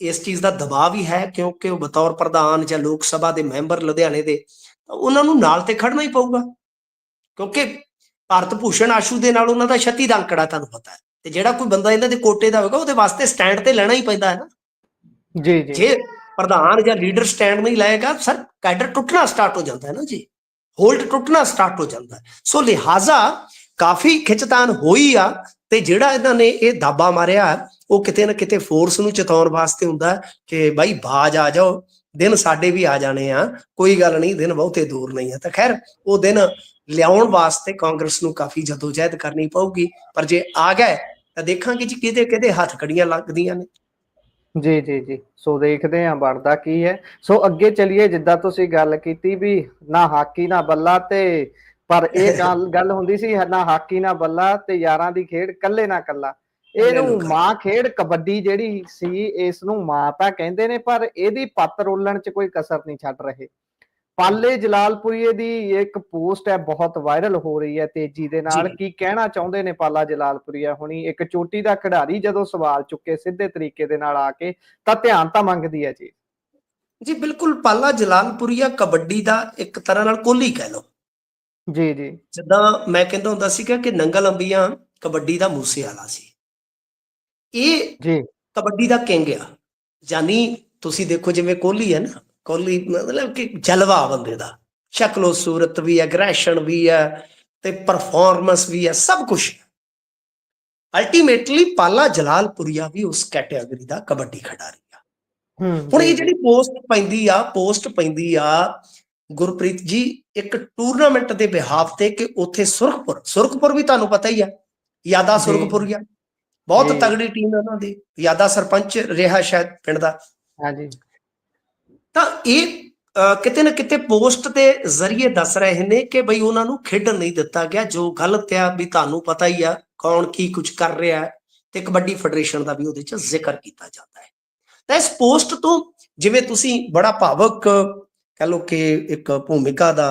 ਇਸ ਚੀਜ਼ ਦਾ ਦਬਾਅ ਵੀ ਹੈ, ਕਿਉਂਕਿ ਉਹ ਬਤੌਰ ਪ੍ਰਧਾਨ ਜਾਂ ਲੋਕ ਸਭਾ ਦੇ ਮੈਂਬਰ ਲੁਧਿਆਣੇ ਦੇ, ਉਹਨਾਂ ਨੂੰ ਨਾਲ ਤੇ ਖੜਨਾ ਹੀ ਪਊਗਾ, ਕਿਉਂਕਿ ਭਾਰਤ ਭੂਸ਼ਣ ਆਸ਼ੂ ਦੇ ਨਾਲ ਉਹਨਾਂ ਦਾ 36 ਦਾ ਅੰਕੜਾ ਤੁਹਾਨੂੰ ਪਤਾ ਹੈ। ਤੇ ਜਿਹੜਾ ਕੋਈ ਬੰਦਾ ਇਹਨਾਂ ਦੇ ਕੋਟੇ ਦਾ ਹੋਵੇਗਾ, ਉਹਦੇ ਵਾਸਤੇ ਸਟੈਂਡ ਤੇ ਲੈਣਾ ਹੀ ਪੈਂਦਾ ਹੈ ਨਾ। ਜੀ ਜੇ ਪ੍ਰਧਾਨ ਜਾਂ ਲੀਡਰ ਸਟੈਂਡ ਨਹੀਂ ਲਏਗਾ, ਸਰ ਕੈਡਰ ਟੁੱਟਣਾ ਸਟਾਰਟ ਹੋ ਜਾਂਦਾ ਹੈ ਨਾ ਜੀ, ਹੋਲਡ ਟੁੱਟਣਾ ਸਟਾਰਟ ਹੋ ਜਾਂਦਾ ਹੈ। ਸੋ ਲਿਹਾਜ਼ਾ ਕਾਫੀ ਖਿੱਚਤਾਨ ਹੋਈ ਆ, ਤੇ ਜਿਹੜਾ ਇਹਨਾਂ ਨੇ ਇਹ ਦਾਬਾ ਮਾਰਿਆ, ਉਹ ਕਿਤੇ ਨਾ ਕਿਤੇ ਫੋਰਸ ਨੂੰ ਚਿਤਾਉਣ ਵਾਸਤੇ ਹੁੰਦਾ ਕਿ ਬਾਈ ਬਾਜ ਆ ਜਾਓ, ਦਿਨ ਸਾਡੇ ਵੀ ਆ ਜਾਣੇ ਆ, ਕੋਈ ਗੱਲ ਨਹੀਂ, ਦਿਨ ਬਹੁਤੇ ਦੂਰ ਨਹੀਂ ਹੈ। ਤਾਂ ਖੈਰ ਉਹ ਦਿਨ ਲਿਆਉਣ ਵਾਸਤੇ ਕਾਂਗਰਸ ਨੂੰ ਕਾਫੀ ਜਦੋਜਹਿਦ ਕਰਨੀ ਪਊਗੀ, ਪਰ ਜੇ ਆ ਗਏ ਤਾਂ ਦੇਖਾਂਗੇ ਜੀ ਕਿਹਦੇ ਕਿਹਦੇ ਹੱਥ ਕੜੀਆਂ ਲੱਗਦੀਆਂ ਨੇ। ਜੀ ਜੀ ਜੀ ਸੋ ਦੇਖਦੇ ਹਾਂ ਬਣਦਾ ਕੀ ਹੈ। ਸੋ ਅੱਗੇ ਚਲੀਏ, ਜਿੱਦਾਂ ਤੁਸੀਂ ਗੱਲ ਕੀਤੀ ਵੀ ਨਾ ਹਾਕੀ ਨਾ ਬੱਲਾ, ਤੇ ਪਰ ਇਹ ਗੱਲ ਹੁੰਦੀ ਸੀ ਨਾ ਹਾਕੀ ਨਾ ਬੱਲਾ ਤੇ ਯਾਰਾਂ ਦੀ ਖੇਡ ਕੱਲੇ ਨਾ ਕੱਲਾ। ਇਹਨੂੰ ਮਾਂ ਖੇਡ ਕਬੱਡੀ ਜਿਹੜੀ ਸੀ, ਇਸ ਨੂੰ ਮਾਂ ਤਾਂ ਕਹਿੰਦੇ ਨੇ, ਪਰ ਇਹਦੀ ਪੱਤ ਰੋਲਣ ਚ ਕੋਈ ਕਸਰ ਨਹੀਂ ਛੱਡ ਰਹੇ। ਪਾਲੇ ਜਲਾਲਪੁਰੀਏ ਦੀ ਇੱਕ ਪੋਸਟ ਹੈ, ਬਹੁਤ ਵਾਇਰਲ ਹੋ ਰਹੀ ਹੈ ਤੇਜ਼ੀ ਦੇ ਨਾਲ। ਕੀ ਕਹਿਣਾ ਚਾਹੁੰਦੇ ਨੇ ਪਾਲਾ ਜਲਾਲਪੁਰੀਆ ਹੁਣੀ? ਇੱਕ ਚੋਟੀ ਦਾ ਖਿਡਾਰੀ ਜਦੋਂ ਸਵਾਲ ਚੁੱਕੇ ਸਿੱਧੇ ਤਰੀਕੇ ਦੇ ਨਾਲ ਆ ਕੇ, ਤਾਂ ਧਿਆਨ ਤਾਂ ਮੰਗਦੀ ਹੈ ਜੀ। ਜੀ ਬਿਲਕੁਲ, ਪਾਲਾ ਜਲਾਲਪੁਰੀਆ ਕਬੱਡੀ ਦਾ ਇੱਕ ਤਰ੍ਹਾਂ ਨਾਲ ਕੋਹਲੀ ਕਹਿ ਲਓ। ਜੀ ਜੀ, ਜਿੱਦਾਂ ਮੈਂ ਕਹਿੰਦਾ ਹੁੰਦਾ ਸੀਗਾ ਕਿ ਨੰਗਲ ਅੰਬੀਆਂ ਕਬੱਡੀ ਦਾ ਮੂਸੇ ਵਾਲਾ ਸੀ, ਇਹ ਜੀ ਕਬੱਡੀ ਦਾ ਕਿੰਗ ਆ। ਜਾਨੀ ਤੁਸੀਂ ਦੇਖੋ, ਜਿਵੇਂ ਕੋਹਲੀ ਹੈ ਨਾ, ਕੋਹਲੀ ਮਤਲਬ ਕਿ ਜਲਵਾ ਬੰਦੇ ਦਾ, ਸ਼ਕਲੋ ਸੂਰਤ ਵੀ ਹੈ, ਐਗਰੈਸ਼ਨ ਵੀ ਹੈ, ਤੇ ਪਰਫਾਰਮੈਂਸ ਵੀ ਹੈ, ਸਭ ਕੁਛ। ਅਲਟੀਮੇਟਲੀ ਪਾਲਾ ਜਲਾਲਪੁਰੀਆ ਵੀ ਉਸ ਕੈਟੇਗਰੀ ਦਾ ਕਬੱਡੀ ਖਿਡਾਰੀ ਆ। ਹੁਣ ਇਹ ਜਿਹੜੀ ਪੋਸਟ ਪੈਂਦੀ ਆ ਗੁਰਪ੍ਰੀਤ ਜੀ, ਇੱਕ ਟੂਰਨਾਮੈਂਟ ਦੇ ਬਿਹਾਫ ਤੇ, ਕਿ ਉੱਥੇ ਸੁਰਖਪੁਰ ਵੀ ਤੁਹਾਨੂੰ ਪਤਾ ਹੀ ਆ, ਯਾਦਾ ਸੁਰਖਪੁਰੀਆ, ਬਹੁਤ ਜੀ। ਤਗੜੀ ਟੀਮ ਹੈ ਉਹਨਾਂ ਦੀ, ਯਾਦਾ ਸਰਪੰਚ ਰਿਹਾ ਸ਼ਾਇਦ ਪਿੰਡ ਦਾ। ਹਾਂਜੀ ਤਾਂ ਇਹ ਕਿਤੇ ਨਾ ਕਿਤੇ ਪੋਸਟ ਦੇ ਜ਼ਰੀਏ ਦੱਸ ਰਹੇ ਨੇ ਕਿ ਬਈ ਉਹਨਾਂ ਨੂੰ ਖੇਡਣ ਨਹੀਂ ਦਿੱਤਾ ਗਿਆ, ਜੋ ਗਲਤ ਆ। ਵੀ ਤੁਹਾਨੂੰ ਪਤਾ ਹੀ ਆ ਕੌਣ ਕੀ ਕੁਝ ਕਰ ਰਿਹਾ ਹੈ, ਤੇ ਕਬੱਡੀ ਫੈਡਰੇਸ਼ਨ ਦਾ ਵੀ ਉਹਦੇ 'ਚ ਜ਼ਿਕਰ ਕੀਤਾ ਜਾਂਦਾ ਹੈ। ਤਾਂ ਇਸ ਪੋਸਟ ਤੋਂ ਜਿਵੇਂ ਤੁਸੀਂ ਬੜਾ ਭਾਵਕ ਕਹਿ ਲਓ ਕਿ ਇੱਕ ਭੂਮਿਕਾ ਦਾ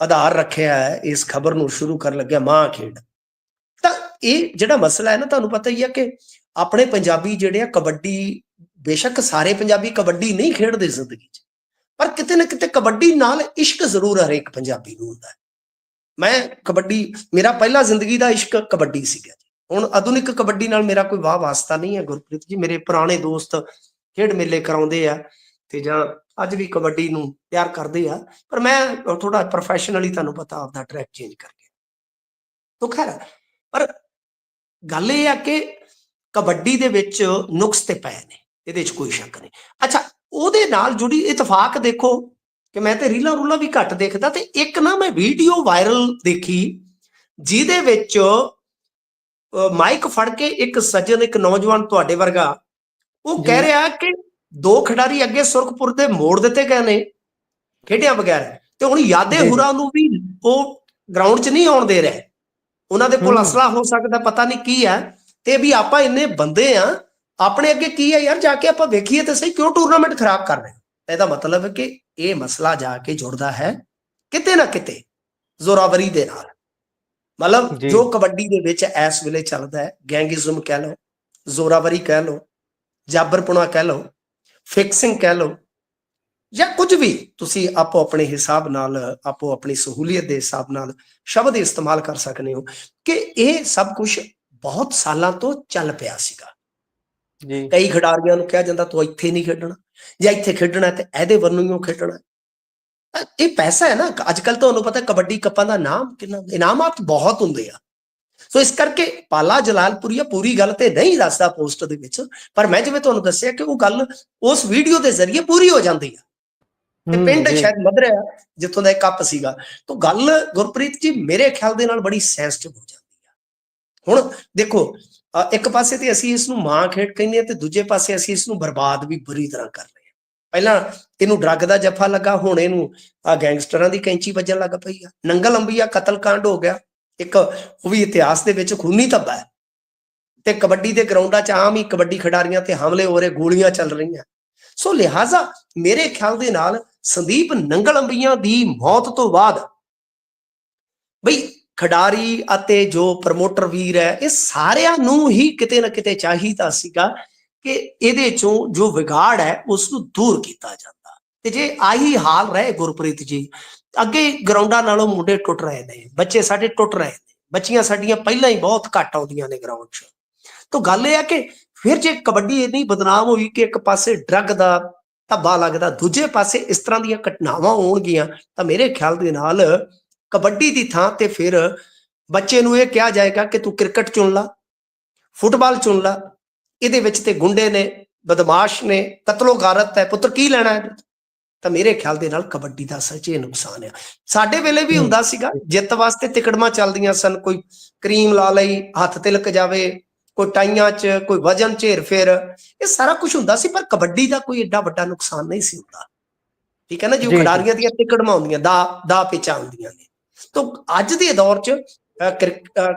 ਆਧਾਰ ਰੱਖਿਆ ਹੈ ਇਸ ਖਬਰ ਨੂੰ ਸ਼ੁਰੂ ਕਰਨ ਲੱਗਿਆ, ਮਾਂ ਖੇਡ। ਤਾਂ ਇਹ ਜਿਹੜਾ ਮਸਲਾ ਹੈ ਨਾ, ਤੁਹਾਨੂੰ ਪਤਾ ਹੀ ਹੈ ਕਿ ਆਪਣੇ ਪੰਜਾਬੀ ਜਿਹੜੇ ਆ ਕਬੱਡੀ, ਬੇਸ਼ੱਕ ਸਾਰੇ ਪੰਜਾਬੀ ਕਬੱਡੀ ਨਹੀਂ ਖੇਡਦੇ ਜ਼ਿੰਦਗੀ 'ਚ, ਪਰ ਕਿਤੇ ਨਾ ਕਿਤੇ ਕਬੱਡੀ ਨਾਲ ਇਸ਼ਕ ਜ਼ਰੂਰ ਹਰੇਕ ਪੰਜਾਬੀ ਨੂੰ ਹੁੰਦਾ ਹੈ। ਮੈਂ ਕਬੱਡੀ, ਮੇਰਾ ਪਹਿਲਾ ਜ਼ਿੰਦਗੀ ਦਾ ਇਸ਼ਕ ਕਬੱਡੀ ਸੀਗਾ। ਹੁਣ ਆਧੁਨਿਕ ਕਬੱਡੀ ਨਾਲ ਮੇਰਾ ਕੋਈ ਵਾਹ ਵਾਸਤਾ ਨਹੀਂ ਹੈ ਗੁਰਪ੍ਰੀਤ ਜੀ। ਮੇਰੇ ਪੁਰਾਣੇ ਦੋਸਤ ਖੇਡ ਮੇਲੇ ਕਰਾਉਂਦੇ ਆ ਤੇ ਜਾਂ ਅੱਜ ਵੀ ਕਬੱਡੀ ਨੂੰ ਪਿਆਰ ਕਰਦੇ ਆ, ਪਰ ਮੈਂ ਥੋੜਾ ਪ੍ਰੋਫੈਸ਼ਨਲੀ, ਤੁਹਾਨੂੰ ਪਤਾ, ਆਪਦਾ ਟਰੈਕ ਚੇਂਜ ਕਰ ਗਿਆ। ਤਾਂ ਖੈਰ, ਪਰ ਗੱਲ ਇਹ ਆ ਕਿ ਕਬੱਡੀ ਦੇ ਵਿੱਚ ਨੁਕਸ ਤੇ ਪਏ ਨੇ, ਇਹਦੇ 'ਚ ਕੋਈ ਸ਼ੱਕ ਨਹੀਂ। ਅੱਛਾ, ਉਹਦੇ ਨਾਲ ਜੁੜੀ ਇਤਫਾਕ ਦੇਖੋ ਕਿ ਮੈਂ ਤੇ ਰੀਲਾਂ ਰੂਲਾਂ ਵੀ ਘੱਟ ਦੇਖਦਾ, ਤੇ ਇੱਕ ਨਾ ਮੈਂ ਵੀਡੀਓ ਵਾਇਰਲ ਦੇਖੀ ਜਿਹਦੇ ਵਿੱਚ ਮਾਈਕ ਫੜ ਕੇ ਇੱਕ ਸੱਜਣ, ਇੱਕ ਨੌਜਵਾਨ ਤੁਹਾਡੇ ਵਰਗਾ, ਉਹ ਕਹਿ ਰਿਹਾ ਕਿ 2 ਖਿਡਾਰੀ ਅੱਗੇ ਸੁਰਖਪੁਰ ਦੇ ਮੋੜ ਦਿੱਤੇ ਗਏ ਨੇ ਖੇਡਿਆਂ ਬਗੈਰ, ਤੇ ਹੁਣ ਯਾਦੇ ਹੁਰਾਂ ਨੂੰ ਵੀ ਉਹ ਗਰਾਊਂਡ 'ਚ ਨਹੀਂ ਆਉਣ ਦੇ ਰਹੇ। ਉਹਨਾਂ ਦੇ ਕੋਲ ਅਸਲਾ ਹੋ ਸਕਦਾ, ਪਤਾ ਨਹੀਂ ਕੀ ਹੈ, ਤੇ ਵੀ ਆਪਾਂ ਇੰਨੇ ਬੰਦੇ ਆ, ਆਪਣੇ ਅੱਗੇ ਕੀ ਹੈ ਯਾਰ, ਜਾ ਕੇ ਆਪਾਂ ਵੇਖੀਏ ਤੇ ਸਹੀ, ਕਿਉਂ ਟੂਰਨਾਮੈਂਟ ਖਰਾਬ ਕਰ ਰਹੇ। ਇਹਦਾ ਮਤਲਬ ਹੈ ਕਿ ਇਹ ਮਸਲਾ ਜਾ ਕੇ ਜੁੜਦਾ ਹੈ ਕਿਤੇ ਨਾ ਕਿਤੇ ਜ਼ੋਰਾਵਰੀ ਦੇ ਨਾਲ। ਮਤਲਬ ਜੋ ਕਬੱਡੀ ਦੇ ਵਿੱਚ ਇਸ ਵੇਲੇ ਚੱਲਦਾ ਹੈ, ਗੈਂਗਿਜ਼ਮ ਕਹਿ ਲਓ, ਜ਼ੋਰਾਵਰੀ ਕਹਿ ਲਓ, ਜਾਬਰਪੁਣਾ ਕਹਿ ਲਓ, ਫਿਕਸਿੰਗ ਕਹਿ ਲਓ, ਜਾਂ ਕੁਝ ਵੀ ਤੁਸੀਂ ਆਪੋ ਆਪਣੇ ਹਿਸਾਬ ਨਾਲ, ਆਪੋ ਆਪਣੀ ਸਹੂਲੀਅਤ ਦੇ ਹਿਸਾਬ ਨਾਲ ਸ਼ਬਦ ਇਸਤੇਮਾਲ ਕਰ ਸਕਦੇ ਹੋ, ਕਿ ਇਹ ਸਭ ਕੁਝ ਬਹੁਤ ਸਾਲਾਂ ਤੋਂ ਚੱਲ ਪਿਆ ਸੀਗਾ। ਕਈ ਖਿਡਾਰੀਆਂ ਨੂੰ ਕਿਹਾ ਜਾਂਦਾ ਤੂੰ ਇੱਥੇ ਨਹੀਂ ਖੇਡਣਾ, ਜਾਂ ਇੱਥੇ ਖੇਡਣਾ ਤੇ ਇਹਦੇ ਵੱਲੋਂ ਖੇਡਣਾ। ਇਹ ਪੈਸਾ ਹੈ ਨਾ, ਅੱਜ ਕੱਲ ਤੁਹਾਨੂੰ ਪਤਾ ਕਬੱਡੀ ਕੱਪਾਂ ਦਾ ਨਾਮ ਕਿੰਨਾ, ਇਨਾਮਾਤ ਬਹੁਤ ਹੁੰਦੇ ਆ। ਸੋ ਇਸ ਕਰਕੇ ਪਾਲਾ ਜਲਾਲਪੁਰੀਆ ਪੂਰੀ ਗੱਲ ਤੇ ਨਹੀਂ ਦੱਸਦਾ ਪੋਸਟ ਦੇ ਵਿੱਚ, ਪਰ ਮੈਂ ਜਿਵੇਂ ਤੁਹਾਨੂੰ ਦੱਸਿਆ ਕਿ ਉਹ ਗੱਲ ਉਸ ਵੀਡੀਓ ਦੇ ਜ਼ਰੀਏ ਪੂਰੀ ਹੋ ਜਾਂਦੀ ਆ। ਤੇ ਪਿੰਡ ਸ਼ਾਇਦ ਮਧਰਿਆ ਜਿੱਥੋਂ ਦਾ ਇਹ ਕੱਪ ਸੀਗਾ। ਤਾਂ ਗੱਲ ਗੁਰਪ੍ਰੀਤ ਜੀ ਮੇਰੇ ਖਿਆਲ ਦੇ ਨਾਲ ਬੜੀ ਸੈਂਸਿਟਿਵ ਹੋ ਜਾਂਦੀ ਆ। ਹੁਣ ਦੇਖੋ, ਇੱਕ ਪਾਸੇ ਤੇ ਅਸੀਂ ਇਸ ਨੂੰ ਮਾਂ ਖੇਡ ਕਹਿੰਦੇ ਹਾਂ, ਤੇ ਦੂਜੇ ਪਾਸੇ ਅਸੀਂ ਇਸ ਨੂੰ ਬਰਬਾਦ ਵੀ ਬੁਰੀ ਤਰ੍ਹਾਂ ਕਰ ਰਹੇ ਹਾਂ। ਪਹਿਲਾਂ ਇਹਨੂੰ ਡਰੱਗ ਦਾ ਜੱਫਾ ਲੱਗਾ, ਹੁਣ ਇਹਨੂੰ ਗੈਂਗਸਟਰਾਂ ਦੀ ਕੈਂਚੀ ਵੱਜਣ ਲੱਗ ਪਈ ਆ। ਨੰਗਲ ਅੰਬੀਆ ਕਤਲकांड ਹੋ ਗਿਆ ਇੱਕ, ਉਹ ਵੀ ਇਤਿਹਾਸ ਦੇ ਵਿੱਚ ਖੂਨੀ ਧੱਬਾ ਹੈ। ਤੇ ਕਬੱਡੀ ਦੇ ਗਰਾਊਂਡਾਂ 'ਚ ਆਮ ਹੀ ਕਬੱਡੀ ਖਿਡਾਰੀਆਂ ਤੇ ਹਮਲੇ ਹੋ ਰਹੇ, ਗੋਲੀਆਂ ਚੱਲ ਰਹੀਆਂ। ਸੋ ਲਿਹਾਜ਼ਾ ਮੇਰੇ ਖਿਆਲ ਦੇ ਨਾਲ ਸੰਦੀਪ ਨੰਗਲ ਅੰਬੀਆਂ ਦੀ ਮੌਤ ਤੋਂ ਬਾਅਦ ਬਈ ਖਿਡਾਰੀ ਅਤੇ ਜੋ ਪ੍ਰਮੋਟਰ ਵੀਰ ਹੈ, ਇਹ ਸਾਰਿਆਂ ਨੂੰ ਹੀ ਕਿਤੇ ਨਾ ਕਿਤੇ ਚਾਹੀਦਾ ਸੀਗਾ ਕਿ ਇਹਦੇ ਚੋਂ ਜੋ ਵਿਗਾੜ ਹੈ ਉਸ ਨੂੰ ਦੂਰ ਕੀਤਾ ਜਾਂਦਾ। ਤੇ ਜੇ ਆਹੀ ਹਾਲ ਰਹੇ ਗੁਰਪ੍ਰੀਤ ਜੀ, ਅੱਗੇ ਗਰਾਊਂਡਾਂ ਨਾਲੋਂ ਮੁੰਡੇ ਟੁੱਟ ਰਹੇ ਨੇ, ਬੱਚੇ ਸਾਡੇ ਟੁੱਟ ਰਹੇ ਨੇ, ਬੱਚੀਆਂ ਸਾਡੀਆਂ ਪਹਿਲਾਂ ਹੀ ਬਹੁਤ ਘੱਟ ਆਉਂਦੀਆਂ ਨੇ ਗਰਾਊਂਡ 'ਚ। ਤਾਂ ਗੱਲ ਇਹ ਹੈ ਕਿ ਫਿਰ ਜੇ ਕਬੱਡੀ ਇੰਨੀ ਬਦਨਾਮ ਹੋਈ ਕਿ ਇੱਕ ਪਾਸੇ ਡਰੱਗ ਦਾ ਧੱਬਾ ਲੱਗਦਾ, ਦੂਜੇ ਪਾਸੇ ਇਸ ਤਰ੍ਹਾਂ ਦੀਆਂ ਘਟਨਾਵਾਂ ਹੋਣਗੀਆਂ, ਤਾਂ ਮੇਰੇ ਖਿਆਲ ਦੇ ਨਾਲ ਕਬੱਡੀ ਦੀ ਥਾਂ ਤੇ ਫਿਰ ਬੱਚੇ ਨੂੰ ਇਹ ਕਿਹਾ ਜਾਏਗਾ ਕਿ ਤੂੰ ਕ੍ਰਿਕਟ ਚੁਣ ਲਾ, ਫੁੱਟਬਾਲ ਚੁਣ ਲਾ, ਇਹਦੇ ਵਿੱਚ ਤੇ ਗੁੰਡੇ ਨੇ, ਬਦਮਾਸ਼ ਨੇ, ਕਤਲੋ ਗਾਰਤ ਹੈ, ਪੁੱਤਰ ਕੀ ਲੈਣਾ ਹੈ। ਤਾਂ ਮੇਰੇ ਖਿਆਲ ਦੇ ਨਾਲ ਕਬੱਡੀ ਦਾ ਸੱਚੇ ਨੁਕਸਾਨ ਆ। ਸਾਡੇ ਵੇਲੇ ਵੀ ਹੁੰਦਾ ਸੀਗਾ, ਜਿੱਤ ਵਾਸਤੇ ਤਿਕੜਮਾਂ ਚੱਲਦੀਆਂ ਸਨ, ਕੋਈ ਕਰੀਮ ਲਾ ਲਈ, ਹੱਥ ਤਿਲਕ ਜਾਵੇ, ਕੋਈ ਟਾਈਆਂ 'ਚ, ਕੋਈ ਵਜਨ ਝੇਰ ਫੇਰ, ਇਹ ਸਾਰਾ ਕੁਝ ਹੁੰਦਾ ਸੀ, ਪਰ ਕਬੱਡੀ ਦਾ ਕੋਈ ਏਡਾ ਵੱਡਾ ਨੁਕਸਾਨ ਨਹੀਂ ਸੀ ਹੁੰਦਾ। ਠੀਕ ਹੈ ਨਾ ਜੀ, ਉਹ ਖਿਡਾਰੀਆਂ ਦੀਆਂ ਤਿਕੜਮਾਂ ਹੁੰਦੀਆਂ, ਦਾ ਪਿੱਛਾ ਹੁੰਦੀਆਂ ਨੇ। ਤਾਂ ਅੱਜ ਦੇ ਦੌਰ 'ਚ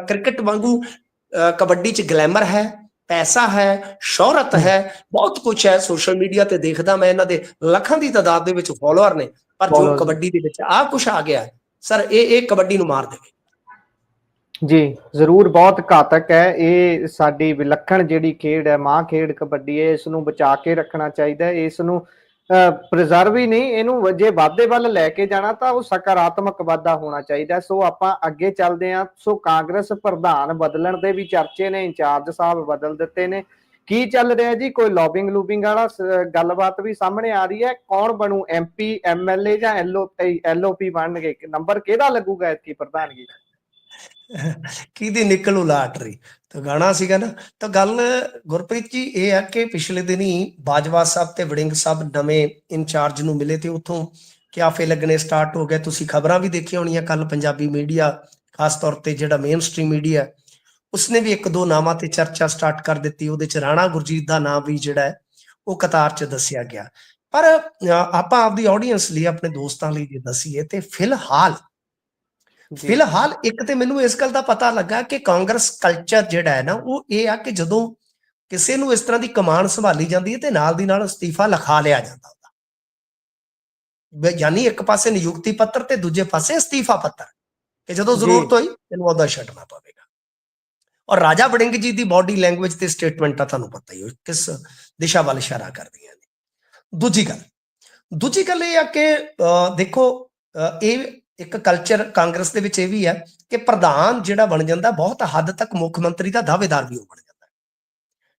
ਕ੍ਰਿਕਟ ਵਾਂਗੂ ਕਬੱਡੀ 'ਚ ਗਲੈਮਰ ਹੈ, ਪੈਸਾ ਹੈ, ਸ਼ੋਹਰਤ ਹੈ, ਬਹੁਤ ਕੁਝ ਹੈ। ਸੋਸ਼ਲ ਮੀਡੀਆ ਤੇ ਦੇਖਦਾ ਮੈਂ, ਇਹਨਾਂ ਦੇ ਲੱਖਾਂ ਦੀ ਤਾਦਾਦ ਦੇ ਵਿੱਚ ਫੋਲੋਅਰ ਨੇ, ਪਰ ਜੋ ਕਬੱਡੀ ਦੇ ਵਿੱਚ ਆਹ ਕੁਛ ਆ ਗਿਆ ਸਰ, ਇਹ ਕਬੱਡੀ ਨੂੰ ਮਾਰ ਦੇਵੇ। ਜੀ ਜ਼ਰੂਰ, ਬਹੁਤ ਘਾਤਕ ਹੈ ਇਹ। ਸਾਡੀ ਵਿਲੱਖਣ ਜਿਹੜੀ ਖੇਡ ਹੈ, ਮਾਂ ਖੇਡ ਕਬੱਡੀ ਹੈ, ਇਸ ਨੂੰ ਬਚਾ ਕੇ ਰੱਖਣਾ ਚਾਹੀਦਾ। ਇਸ ਨੂੰ ਪ੍ਰੀਜ਼ਰਵ ਹੀ ਨਹੀਂ, ਇਹਨੂੰ ਜੇ ਵਾਧੇ ਵੱਲ ਲੈ ਕੇ ਜਾਣਾ ਤਾਂ ਉਹ ਸਕਾਰਾਤਮਕ ਵਾਧਾ ਹੋਣਾ ਚਾਹੀਦਾ। ਸੋ ਆਪਾਂ ਅੱਗੇ ਚੱਲਦੇ ਹਾਂ। ਸੋ ਕਾਂਗਰਸ ਪ੍ਰਧਾਨ ਬਦਲਣ ਦੇ ਵੀ ਚਰਚੇ ਨੇ, ਇੰਚਾਰਜ ਸਾਹਿਬ ਬਦਲ ਦਿੱਤੇ ਨੇ। ਕੀ ਚੱਲ ਰਿਹਾ ਜੀ? ਕੋਈ ਲੌਬਿੰਗ ਲੂਬਿੰਗ ਵਾਲਾ ਗੱਲਬਾਤ ਵੀ ਸਾਹਮਣੇ ਆ ਰਹੀ ਹੈ। ਕੌਣ ਬਣੂ MP MLA ਜਾਂ LOP ਬਣਨਗੇ? ਨੰਬਰ ਕਿਹਦਾ ਲੱਗੂਗਾ ਇਤਕੀ ਪ੍ਰਧਾਨਗੀ? ਕਿਹਦੀ ਨਿਕਲੂ ਲਾਟਰੀ, ਤਾਂ ਗਾਣਾ ਸੀਗਾ ਨਾ। ਤਾਂ ਗੱਲ ਗੁਰਪ੍ਰੀਤ ਜੀ ਇਹ ਹੈ ਕਿ ਪਿਛਲੇ ਦਿਨੀ ਬਾਜਵਾ ਸਾਹਿਬ ਤੇ ਵੜਿੰਗ ਸਾਹਿਬ ਨਵੇਂ ਇੰਚਾਰਜ ਨੂੰ ਮਿਲੇ ਤੇ ਉੱਥੋਂ ਕਿਆਫੇ ਲੱਗਣੇ ਸਟਾਰਟ ਹੋ ਗਏ। ਤੁਸੀਂ ਖਬਰਾਂ ਵੀ ਦੇਖੀਆਂ ਹੋਣੀਆਂ ਕੱਲ, ਪੰਜਾਬੀ ਮੀਡੀਆ ਖਾਸ ਤੌਰ ਤੇ ਜਿਹੜਾ ਮੇਨ ਸਟ੍ਰੀਮ ਮੀਡੀਆ, ਉਸਨੇ ਵੀ ਇੱਕ ਦੋ ਨਾਮਾਂ ਤੇ ਚਰਚਾ ਸਟਾਰਟ ਕਰ ਦਿੱਤੀ। ਉਹਦੇ ਚ ਰਾਣਾ ਗੁਰਜੀਤ ਦਾ ਨਾਮ ਵੀ ਜਿਹੜਾ ਹੈ ਉਹ ਕਤਾਰ ਚ ਦੱਸਿਆ ਗਿਆ। ਪਰ ਆਪਾਂ ਆਪਦੀ ਆਡੀਅנס ਲਈ, ਆਪਣੇ ਦੋਸਤਾਂ ਲਈ ਜੇ ਦੱਸੀਏ ਤੇ ਫਿਲਹਾਲ ਇੱਕ ਤੇ ਮੈਨੂੰ ਇਸ ਗੱਲ ਦਾ ਪਤਾ ਲੱਗਾ ਕਿ ਕਾਂਗਰਸ ਕਲਚਰ ਜਿਹੜਾ ਹੈ ਨਾ ਉਹ ਇਹ ਆ ਕਿ ਜਦੋਂ ਕਿਸੇ ਨੂੰ ਇਸ ਤਰ੍ਹਾਂ ਦੀ ਕਮਾਨ ਸੰਭਾਲੀ ਜਾਂਦੀ ਹੈ ਤੇ ਨਾਲ ਦੀ ਨਾਲ ਅਸਤੀਫਾ ਲਿਖਾ ਲਿਆ ਜਾਂਦਾ ਉਹਦਾ, ਯਾਨੀ ਇੱਕ ਪਾਸੇ ਨਿਯੁਕਤੀ ਪੱਤਰ ਤੇ ਦੂਜੇ ਪਾਸੇ ਅਸਤੀਫਾ ਪੱਤਰ, ਕਿ ਜਦੋਂ ਜ਼ਰੂਰਤ ਹੋਈ ਤੈਨੂੰ ਉਹਦਾ ਛੱਡਣਾ ਪਵੇਗਾ। ਔਰ ਰਾਜਾ ਵੜਿੰਗ ਜੀ ਦੀ ਬਾਡੀ ਲੈਂਗੁਏਜ ਤੇ ਸਟੇਟਮੈਂਟਾਂ ਤੁਹਾਨੂੰ ਪਤਾ ਹੀ ਹੋ ਕਿਸ ਦਿਸ਼ਾ ਵੱਲ ਇਸ਼ਾਰਾ ਕਰਦੀਆਂ ਨੇ। ਦੂਜੀ ਗੱਲ ਇਹ ਆ ਕਿ ਦੇਖੋ, ਇਹ ਇੱਕ ਕਲਚਰ ਕਾਂਗਰਸ ਦੇ ਵਿੱਚ ਇਹ ਵੀ ਹੈ ਕਿ ਪ੍ਰਧਾਨ ਜਿਹੜਾ ਬਣ ਜਾਂਦਾ ਬਹੁਤ ਹੱਦ ਤੱਕ ਮੁੱਖ ਮੰਤਰੀ ਦਾ ਦਾਅਵੇਦਾਰ ਵੀ ਉਹ ਬਣ ਜਾਂਦਾ।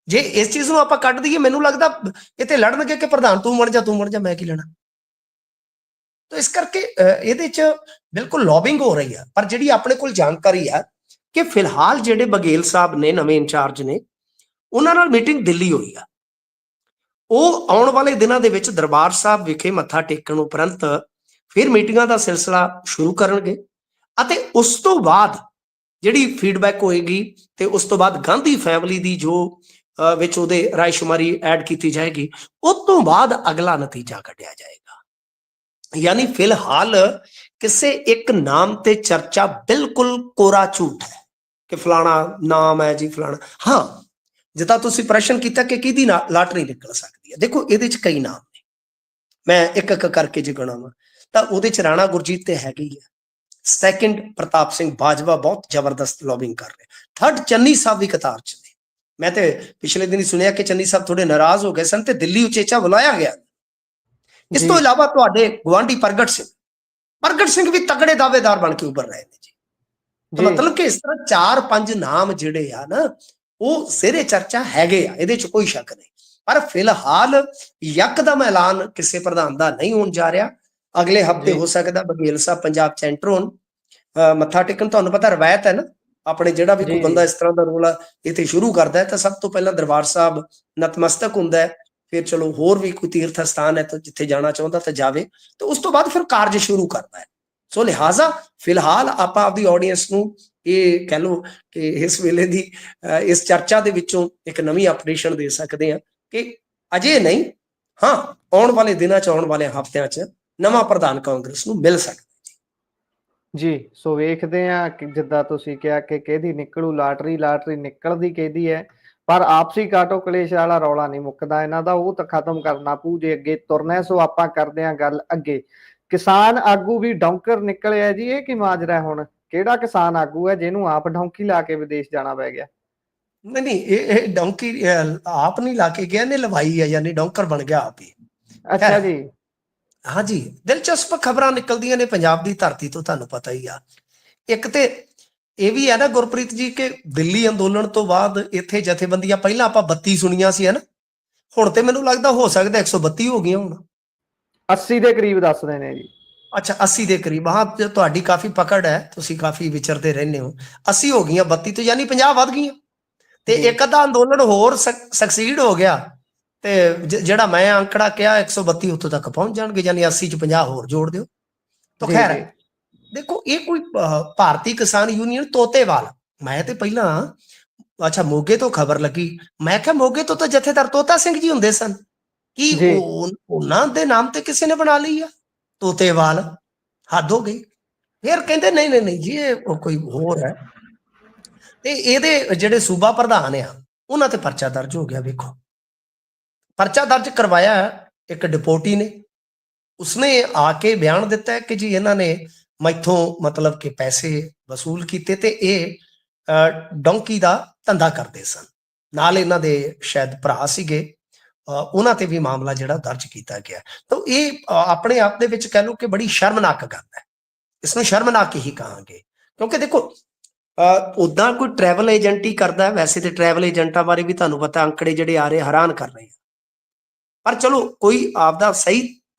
ਜੇ ਇਸ ਚੀਜ਼ ਨੂੰ ਆਪਾਂ ਕੱਢ ਦਈਏ, ਮੈਨੂੰ ਲੱਗਦਾ ਇਹ ਤੇ ਲੜਨਗੇ ਕਿ ਪ੍ਰਧਾਨ ਤੂੰ ਬਣ ਜਾ, ਮੈਂ ਕੀ ਲੈਣਾ। ਤਾਂ ਇਸ ਕਰਕੇ ਇਹਦੇ ਚ ਬਿਲਕੁਲ ਲੌਬਿੰਗ ਹੋ ਰਹੀ ਹੈ। ਪਰ ਜਿਹੜੀ ਆਪਣੇ ਕੋਲ ਜਾਣਕਾਰੀ ਆ ਕਿ ਫਿਲਹਾਲ ਜਿਹੜੇ ਬਘੇਲ ਸਾਹਿਬ ਨੇ, ਨਵੇਂ ਇੰਚਾਰਜ ਨੇ, ਉਹਨਾਂ ਨਾਲ ਮੀਟਿੰਗ ਦਿੱਲੀ ਹੋਈ ਆ। ਉਹ ਆਉਣ ਵਾਲੇ ਦਿਨਾਂ ਦੇ ਵਿੱਚ ਦਰਬਾਰ ਸਾਹਿਬ ਵਿਖੇ ਮੱਥਾ ਟੇਕਣ ਉਪਰੰਤ ਫਿਰ ਮੀਟਿੰਗਾਂ ਦਾ ਸਿਲਸਿਲਾ ਸ਼ੁਰੂ ਕਰਨਗੇ ਅਤੇ ਉਸ ਤੋਂ ਬਾਅਦ ਜਿਹੜੀ ਫੀਡਬੈਕ ਹੋਏਗੀ ਤੇ ਉਸ ਤੋਂ ਬਾਅਦ ਗਾਂਧੀ ਫੈਮਿਲੀ ਦੀ ਜੋ ਵਿੱਚ ਉਹਦੇ ਰਾਇਸ਼ੁਮਾਰੀ ਐਡ ਕੀਤੀ ਜਾਏਗੀ, ਉਸ ਤੋਂ ਬਾਅਦ ਅਗਲਾ ਨਤੀਜਾ ਕੱਢਿਆ ਜਾਏਗਾ। ਯਾਨੀ ਫਿਲਹਾਲ ਕਿਸੇ ਇੱਕ ਨਾਮ ਤੇ ਚਰਚਾ ਬਿਲਕੁਲ ਕੋਰਾ ਝੂਠ ਹੈ ਕਿ ਫਲਾਣਾ ਨਾਮ ਹੈ ਜੀ, ਫਲਾਣਾ। ਹਾਂ, ਜਿੱਦਾਂ ਤੁਸੀਂ ਪ੍ਰਸ਼ਨ ਕੀਤਾ ਕਿ ਕਿਹਦੀ ਲਾਟਰੀ ਨਿਕਲ ਸਕਦੀ ਹੈ, ਦੇਖੋ ਇਹਦੇ ਚ ਕਈ ਨਾਮ ਨੇ, ਮੈਂ ਇੱਕ ਇੱਕ ਕਰਕੇ ਜੇ ਗਿਣਾਵਾਂ ਤਾਂ ਉਹਦੇ ਚ ਰਾਣਾ ਗੁਰਜੀਤ ਤੇ ਹੈਗੇ ਹੀ ਹੈ। ਸੈਕਿੰਡ ਪ੍ਰਤਾਪ ਸਿੰਘ ਬਾਜਵਾ ਬਹੁਤ ਜ਼ਬਰਦਸਤ ਲੌਬਿੰਗ ਕਰ ਰਿਹਾ। ਥਰਡ ਚੰਨੀ ਸਾਹਿਬ ਵੀ ਕਤਾਰ ਚ ਨੇ। ਮੈਂ ਤੇ ਪਿਛਲੇ ਦਿਨ ਹੀ ਸੁਣਿਆ ਕਿ ਚੰਨੀ ਸਾਹਿਬ ਥੋੜੇ ਨਾਰਾਜ਼ ਹੋ ਗਏ ਸਨ ਤੇ ਦਿੱਲੀ ਉਚੇਚਾ ਬੁਲਾਇਆ ਗਿਆ। ਇਸ ਤੋਂ ਇਲਾਵਾ ਤੁਹਾਡੇ ਗੁਆਂਢੀ ਪ੍ਰਗਟ ਸਿੰਘ ਵੀ ਤਗੜੇ ਦਾਅਵੇਦਾਰ ਬਣ ਕੇ ਉੱਭਰ ਰਹੇ ਨੇ ਜੀ। ਮਤਲਬ ਕਿ ਇਸ ਤਰ੍ਹਾਂ 4-5 ਨਾਮ ਜਿਹੜੇ ਆ ਨਾ ਉਹ ਸਿਰੇ ਚਰਚਾ ਹੈਗੇ ਆ, ਇਹਦੇ ਚ ਕੋਈ ਸ਼ੱਕ ਨਹੀਂ। ਪਰ ਫਿਲਹਾਲ ਯਕਦਮ ਐਲਾਨ ਕਿਸੇ ਪ੍ਰਧਾਨ ਦਾ ਨਹੀਂ ਹੋਣ ਜਾ ਰਿਹਾ। ਅਗਲੇ ਹਫਤੇ ਹੋ ਸਕਦਾ ਬਘੇਲ ਸਾਹਿਬ ਪੰਜਾਬ ਚ ਐਂਟਰ ਹੋਣ ਮੱਥਾ ਟੇਕਣ। ਤੁਹਾਨੂੰ ਪਤਾ ਰਵਾਇਤ ਹੈ ਨਾ, ਆਪਣੇ ਜਿਹੜਾ ਵੀ ਕੋਈ ਬੰਦਾ ਇਸ ਤਰ੍ਹਾਂ ਦਾ ਰੋਲ ਇੱਥੇ ਸ਼ੁਰੂ ਕਰਦਾ ਹੈ ਤਾਂ ਸਭ ਤੋਂ ਪਹਿਲਾਂ ਦਰਬਾਰ ਸਾਹਿਬ ਨਤਮਸਤਕ ਹੁੰਦਾ ਹੈ, ਫਿਰ ਚਲੋ ਹੋਰ ਵੀ ਕੋਈ ਤੀਰਥ ਸਥਾਨ ਹੈ ਤਾਂ ਜਿੱਥੇ ਜਾਣਾ ਚਾਹੁੰਦਾ ਤਾਂ ਜਾਵੇ, ਤੇ ਉਸ ਤੋਂ ਬਾਅਦ ਫਿਰ ਕਾਰਜ ਸ਼ੁਰੂ ਕਰਦਾ ਹੈ। ਸੋ ਲਿਹਾਜ਼ਾ ਫਿਲਹਾਲ ਆਪਾਂ ਆਪਦੀ ਆਡੀਅנס ਨੂੰ ਇਹ ਕਹਿ ਲਓ ਕਿ ਇਸ ਵੇਲੇ ਦੀ ਇਸ ਚਰਚਾ ਦੇ ਵਿੱਚੋਂ ਇੱਕ ਨਵੀਂ ਅਪਡੇਸ਼ਨ ਦੇ ਸਕਦੇ ਹਾਂ ਕਿ ਅਜੇ ਨਹੀਂ, ਹਾਂ ਆਉਣ ਵਾਲੇ ਦਿਨਾਂ ਚ, ਆਉਣ ਵਾਲੇ ਹਫ਼ਤਿਆਂ ਚ ਨਵਾਂ ਪ੍ਰਧਾਨ ਕਾਂਗਰਸ ਨੂੰ ਮਿਲ ਸਕਦਾ ਜੀ। ਸੋ ਵੇਖਦੇ ਆ ਕਿ ਜਿੱਦਾਂ ਤੁਸੀਂ ਕਿਹਾ ਕਿ ਕਿਹਦੀ ਨਿਕਲੂ ਲਾਟਰੀ ਨਿਕਲਦੀ ਕਿਹਦੀ ਹੈ, ਪਰ ਆਪਸੀ ਕਾਟੋ ਕਲੇਸ਼ ਵਾਲਾ ਰੌਲਾ ਨਹੀਂ ਮੁੱਕਦਾ ਇਹਨਾਂ ਦਾ, ਉਹ ਤਾਂ ਖਤਮ ਕਰਨਾ ਪਊ ਜੇ ਅੱਗੇ ਤੁਰਨਾ। ਸੋ ਆਪਾਂ ਕਰਦੇ ਹਾਂ ਗੱਲ ਅੱਗੇ। ਕਿਸਾਨ ਆਗੂ ਵੀ ਡੌਂਕਰ ਨਿਕਲਿਆ ਜੀ, ਇਹ ਕੀ ਮਾਜਰਾ ਹੁਣ? ਕਿਹੜਾ ਕਿਸਾਨ ਆਗੂ ਹੈ ਜਿਹਨੂੰ ਆਪ ਡੌਂਕੀ ਲਾ ਕੇ ਵਿਦੇਸ਼ ਜਾਣਾ ਪੈ ਗਿਆ? ਨਹੀਂ, ਇਹ ਡੌਂਕੀ ਆਪ ਨਹੀਂ ਲਾ ਕੇ ਗਿਆ, ਨੇ ਲਵਾਈ ਹੈ, ਯਾਨੀ ਡੌਂਕਰ ਬਣ ਗਿਆ ਆਪ ਹੀ। ਅੱਛਾ ਜੀ। ਹਾਂਜੀ, ਦਿਲਚਸਪ ਖਬਰਾਂ ਨਿਕਲਦੀਆਂ ਨੇ ਪੰਜਾਬ ਦੀ ਧਰਤੀ ਤੋਂ, ਤੁਹਾਨੂੰ ਪਤਾ ਹੀ ਆ। ਇੱਕ ਤੇ ਇਹ ਵੀ ਹੈ ਨਾ ਗੁਰਪ੍ਰੀਤ ਜੀ ਕਿ ਦਿੱਲੀ ਅੰਦੋਲਨ ਤੋਂ ਬਾਅਦ ਇੱਥੇ ਜਥੇਬੰਦੀਆਂ, ਪਹਿਲਾਂ ਆਪਾਂ 32 ਸੁਣੀਆਂ ਸੀ ਹਨਾ, ਹੁਣ ਤੇ ਮੈਨੂੰ ਲੱਗਦਾ ਹੋ ਸਕਦਾ 132 ਹੋ ਗਈਆਂ ਹੁਣ। 80 ਦੇ ਕਰੀਬ ਦੱਸਦੇ ਨੇ ਜੀ। ਅੱਛਾ, 80 ਦੇ ਕਰੀਬ। ਹਾਂ, ਤੁਹਾਡੀ ਕਾਫੀ ਪਕੜ ਹੈ, ਤੁਸੀਂ ਕਾਫੀ ਵਿਚਰਦੇ ਰਹਿੰਦੇ ਹੋ। 80 ਹੋ ਗਈਆਂ 32 ਤੋਂ, ਯਾਨੀ 50 ਵੱਧ ਗਈਆਂ। ਤੇ ਇੱਕ ਅੱਧਾ ਅੰਦੋਲਨ ਹੋਰ ਸਕਸੀਡ ਹੋ ਗਿਆ ਤੇ ਜਿਹੜਾ ਮੈਂ ਅੰਕੜਾ ਕਿਹਾ 132 ਉੱਥੋਂ ਤੱਕ ਪਹੁੰਚ ਜਾਣਗੇ, ਯਾਨੀ 80 ਚ 50 ਹੋਰ ਜੋੜ ਦਿਓ। ਤਾਂ ਖੈਰ ਦੇਖੋ, ਇਹ ਕੋਈ ਭਾਰਤੀ ਕਿਸਾਨ ਯੂਨੀਅਨ ਤੋਤੇਵਾਲ, ਮੈਂ ਤੇ ਪਹਿਲਾਂ ਅੱਛਾ ਮੋਗੇ ਤੋਂ ਖਬਰ ਲੱਗੀ, ਮੈਂ ਕਿਹਾ ਮੋਗੇ ਤੋਂ ਤਾਂ ਜਥੇਦਾਰ ਤੋਤਾ ਸਿੰਘ ਜੀ ਹੁੰਦੇ ਸਨ, ਕੀ ਉਹਨਾਂ ਦੇ ਨਾਮ ਤੇ ਕਿਸੇ ਨੇ ਬਣਾ ਲਈ ਆ ਤੋਤੇਵਾਲ? ਹੱਦ ਹੋ ਗਈ। ਫਿਰ ਕਹਿੰਦੇ ਨਹੀਂ ਜੀ ਇਹ ਕੋਈ ਹੋਰ ਹੈ। ਤੇ ਇਹਦੇ ਜਿਹੜੇ ਸੂਬਾ ਪ੍ਰਧਾਨ ਆ ਉਹਨਾਂ ਤੇ ਪਰਚਾ ਦਰਜ ਹੋ ਗਿਆ। ਵੇਖੋ, ਪਰਚਾ ਦਰਜ ਕਰਵਾਇਆ ਇੱਕ ਡਿਪੋਟੀ ਨੇ, ਉਸਨੇ ਆ ਕੇ ਬਿਆਨ ਦਿੱਤਾ ਹੈ ਕਿ ਜੀ ਇਹਨਾਂ ਨੇ ਮੈਥੋਂ ਮਤਲਬ ਕਿ ਪੈਸੇ ਵਸੂਲ ਕੀਤੇ ਤੇ ਇਹ ਡੌਂਕੀ ਦਾ ਧੰਦਾ ਕਰਦੇ ਸਨ। ਨਾਲ ਇਹਨਾਂ ਦੇ ਸ਼ਾਇਦ ਭਰਾ ਸੀਗੇ, ਉਹਨਾਂ ਤੇ ਵੀ ਮਾਮਲਾ ਜਿਹੜਾ ਦਰਜ ਕੀਤਾ ਗਿਆ। ਤਾਂ ਇਹ ਆਪਣੇ ਆਪ ਦੇ ਵਿੱਚ ਕਹਿ ਲਓ ਕਿ ਬੜੀ ਸ਼ਰਮਨਾਕ ਗੱਲ ਹੈ। ਇਸ ਨੂੰ ਸ਼ਰਮਨਾਕ ਹੀ ਕਹਾਂਗੇ, ਕਿਉਂਕਿ ਦੇਖੋ ਉਦਾਂ ਕੋਈ ਟਰੈਵਲ ਏਜੰਟ ਹੀ ਕਰਦਾ। ਵੈਸੇ ਤੇ ਟਰੈਵਲ ਏਜੰਟਾਂ ਬਾਰੇ ਵੀ ਤੁਹਾਨੂੰ ਪਤਾ ਅੰਕੜੇ ਜਿਹੜੇ ਆ ਰਹੇ ਹੈਰਾਨ ਕਰ ਰਹੇ ਆ, ਪਰ ਚਲੋ ਕੋਈ ਆਪਦਾ ਸਹੀ